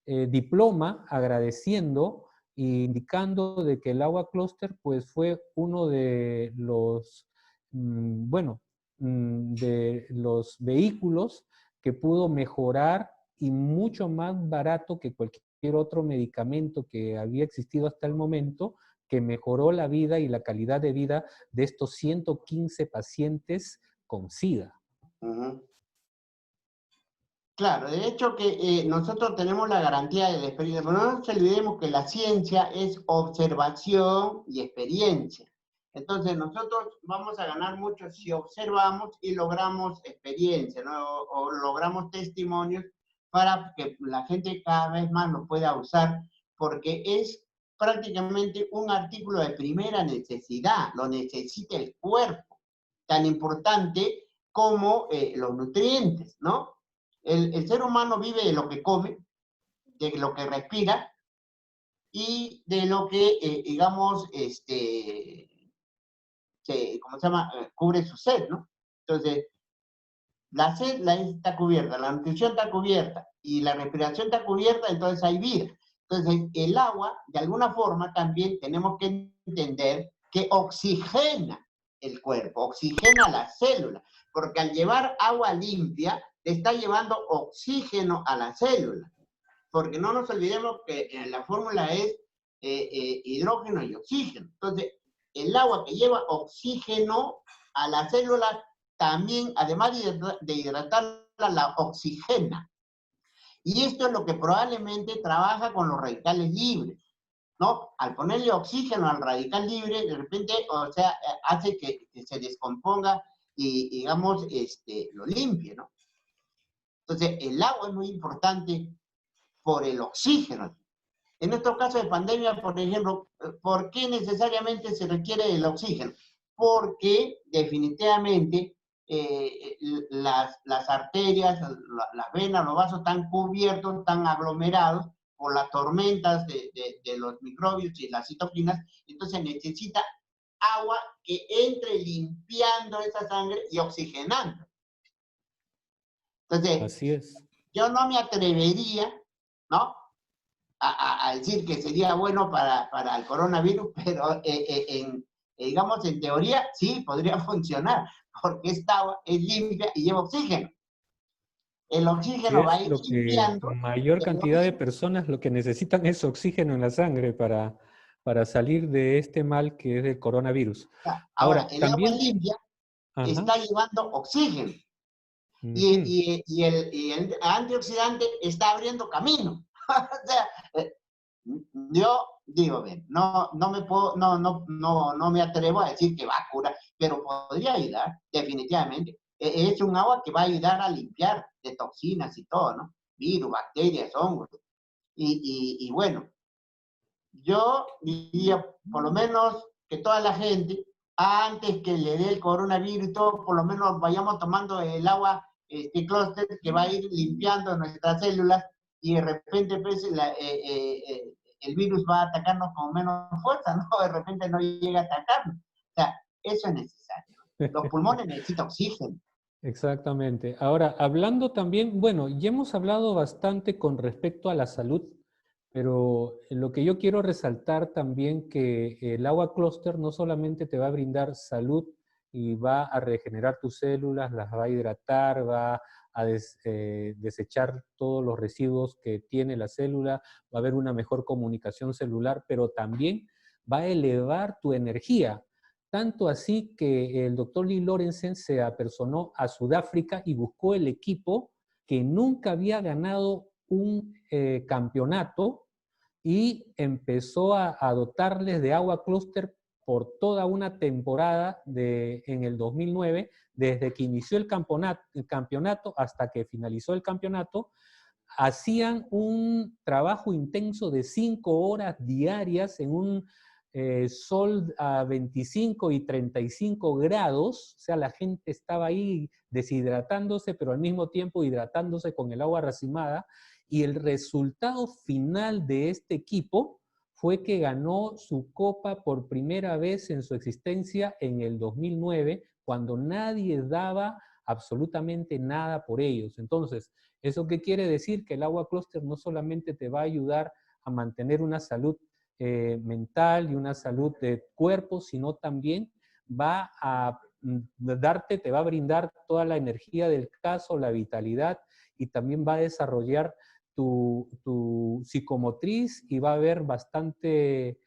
diploma agradeciendo e indicando de que el agua Closter pues fue uno de los, de los vehículos que pudo mejorar y mucho más barato que cualquier otro medicamento que había existido hasta el momento, que mejoró la vida y la calidad de vida de estos 115 pacientes con SIDA. Claro, de hecho que nosotros tenemos la garantía de la experiencia, pero no nos olvidemos que la ciencia es observación y experiencia. Entonces nosotros vamos a ganar mucho si observamos y logramos experiencia, ¿no? O logramos testimonios para que la gente cada vez más lo pueda usar, porque es prácticamente un artículo de primera necesidad, lo necesita el cuerpo, tan importante como los nutrientes, ¿no? El ser humano vive de lo que come, de lo que respira y de lo que, digamos, ¿cómo se llama? Cubre su sed, ¿no? Entonces, la sed está cubierta, la nutrición está cubierta y la respiración está cubierta, entonces hay vida. Entonces, el agua, de alguna forma, también tenemos que entender que oxigena el cuerpo, oxigena las células, porque al llevar agua limpia, le está llevando oxígeno a la célula. Porque no nos olvidemos que la fórmula es hidrógeno y oxígeno. Entonces, el agua que lleva oxígeno a la célula también, además de hidratarla, la oxigena. Y esto es lo que probablemente trabaja con los radicales libres, ¿no? Al ponerle oxígeno al radical libre, de repente, o sea, hace que se descomponga y, digamos, lo limpie, ¿no? Entonces, el agua es muy importante por el oxígeno. En nuestro caso de pandemia, por ejemplo, ¿por qué necesariamente se requiere el oxígeno? Porque definitivamente las arterias, las venas, los vasos están cubiertos, están aglomerados por las tormentas de los microbios y las citoquinas, entonces necesita agua que entre limpiando esa sangre y oxigenando. Entonces, Así es. yo no me atrevería, ¿no?, a decir que sería bueno para el coronavirus, pero digamos, en teoría sí podría funcionar, porque esta agua es limpia y lleva oxígeno. El Sí, oxígeno va a es ir lo que limpiando. mayor cantidad de personas lo que necesitan es oxígeno en la sangre para salir de este mal que es el coronavirus. Ahora, Ahora, el agua también, limpia ajá, está llevando oxígeno ujú, y el antioxidante está abriendo camino. O sea, yo digo, bien, no me atrevo a decir que va a curar, pero podría ayudar, definitivamente. Es un agua que va a ayudar a limpiar de toxinas y todo, ¿no? Virus, bacterias, hongos. Y bueno, yo diría, por lo menos, que toda la gente, antes que le dé el coronavirus y todo, por lo menos vayamos tomando el agua, clúster, que va a ir limpiando nuestras células y de repente pues, el virus va a atacarnos con menos fuerza, ¿no? De repente no llega a atacarnos. O sea, eso es necesario. Los pulmones necesitan oxígeno. exactamente. Ahora, hablando también, bueno, ya hemos hablado bastante con respecto a la salud, pero lo que yo quiero resaltar también que el agua clúster no solamente te va a brindar salud y va a regenerar tus células, las va a hidratar, va a desechar todos los residuos que tiene la célula, va a haber una mejor comunicación celular, pero también va a elevar tu energía. Tanto así que el doctor Lee Lorenzen se apersonó a Sudáfrica y buscó el equipo que nunca había ganado un campeonato y empezó a dotarles de agua clúster por toda una temporada en el 2009, desde que inició el campeonato hasta que finalizó el campeonato. Hacían un trabajo intenso de 5 horas diarias en un sol a 25 y 35 grados, o sea, la gente estaba ahí deshidratándose, pero al mismo tiempo hidratándose con el agua racimada, y el resultado final de este equipo fue que ganó su copa por primera vez en su existencia en el 2009, cuando nadie daba absolutamente nada por ellos. Entonces, ¿eso qué quiere decir? Que el agua clúster no solamente te va a ayudar a mantener una salud mental y una salud de cuerpo, sino también va a te va a brindar toda la energía del caso, la vitalidad, y también va a desarrollar tu psicomotriz y va a haber bastante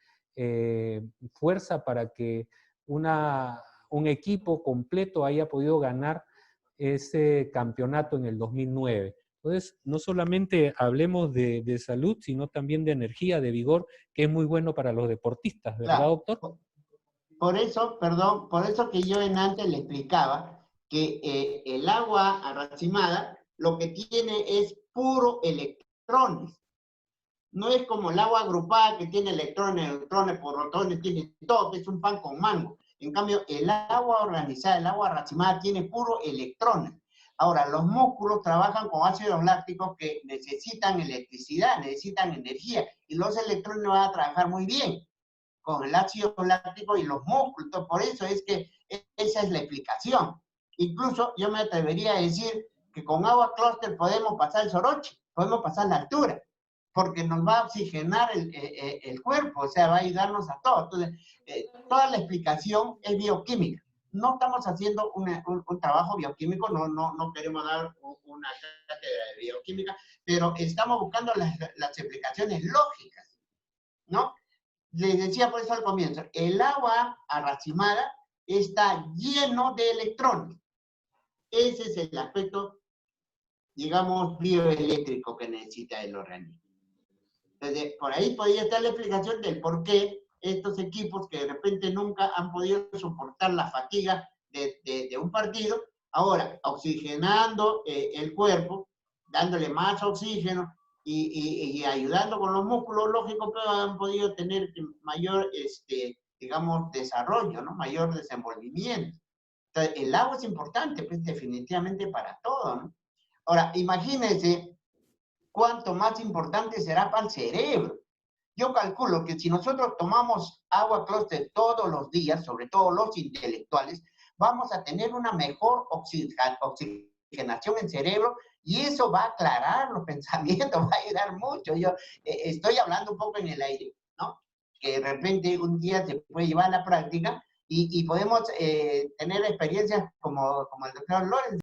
fuerza para que un equipo completo haya podido ganar ese campeonato en el 2009. Entonces, no solamente hablemos de salud, sino también de energía, de vigor, que es muy bueno para los deportistas, ¿verdad, Claro. doctor? Por eso, perdón, por eso que yo en antes le explicaba que el agua racimada lo que tiene es puro electrones. No es como el agua agrupada que tiene electrones, protones, tiene todo, que es un pan con mango. En cambio, el agua organizada, el agua racimada, tiene puro electrones. Ahora, los músculos trabajan con ácidos lácticos que necesitan electricidad, necesitan energía, y los electrones van a trabajar muy bien con el ácido láctico y los músculos. Por eso es que esa es la explicación. Incluso yo me atrevería a decir que con agua clúster podemos pasar el soroche, podemos pasar la altura, porque nos va a oxigenar el cuerpo, o sea, va a ayudarnos a todos. Entonces, toda la explicación es bioquímica. No estamos haciendo un trabajo bioquímico, no queremos dar una cátedra de bioquímica, pero estamos buscando las explicaciones lógicas, ¿no? Les decía por eso al comienzo, el agua racimada está lleno de electrones. ese es el aspecto, digamos, bioeléctrico que necesita el organismo. Entonces, por ahí podría estar la explicación del por qué estos equipos que de repente nunca han podido soportar la fatiga de un partido, ahora oxigenando el cuerpo, dándole más oxígeno y ayudando con los músculos, lógico, pero han podido tener mayor, digamos, desarrollo, ¿no? Mayor desenvolvimiento. Entonces, el agua es importante, pues definitivamente para todo, ¿no? Ahora, imagínense cuánto más importante será para el cerebro. Yo calculo que si nosotros tomamos agua clúster todos los días, sobre todo los intelectuales, vamos a tener una mejor oxigenación en cerebro y eso va a aclarar los pensamientos, va a ayudar mucho. Yo estoy hablando un poco en el aire, ¿no? Que de repente un día se puede llevar a la práctica y podemos tener experiencias como el doctor Lorenz.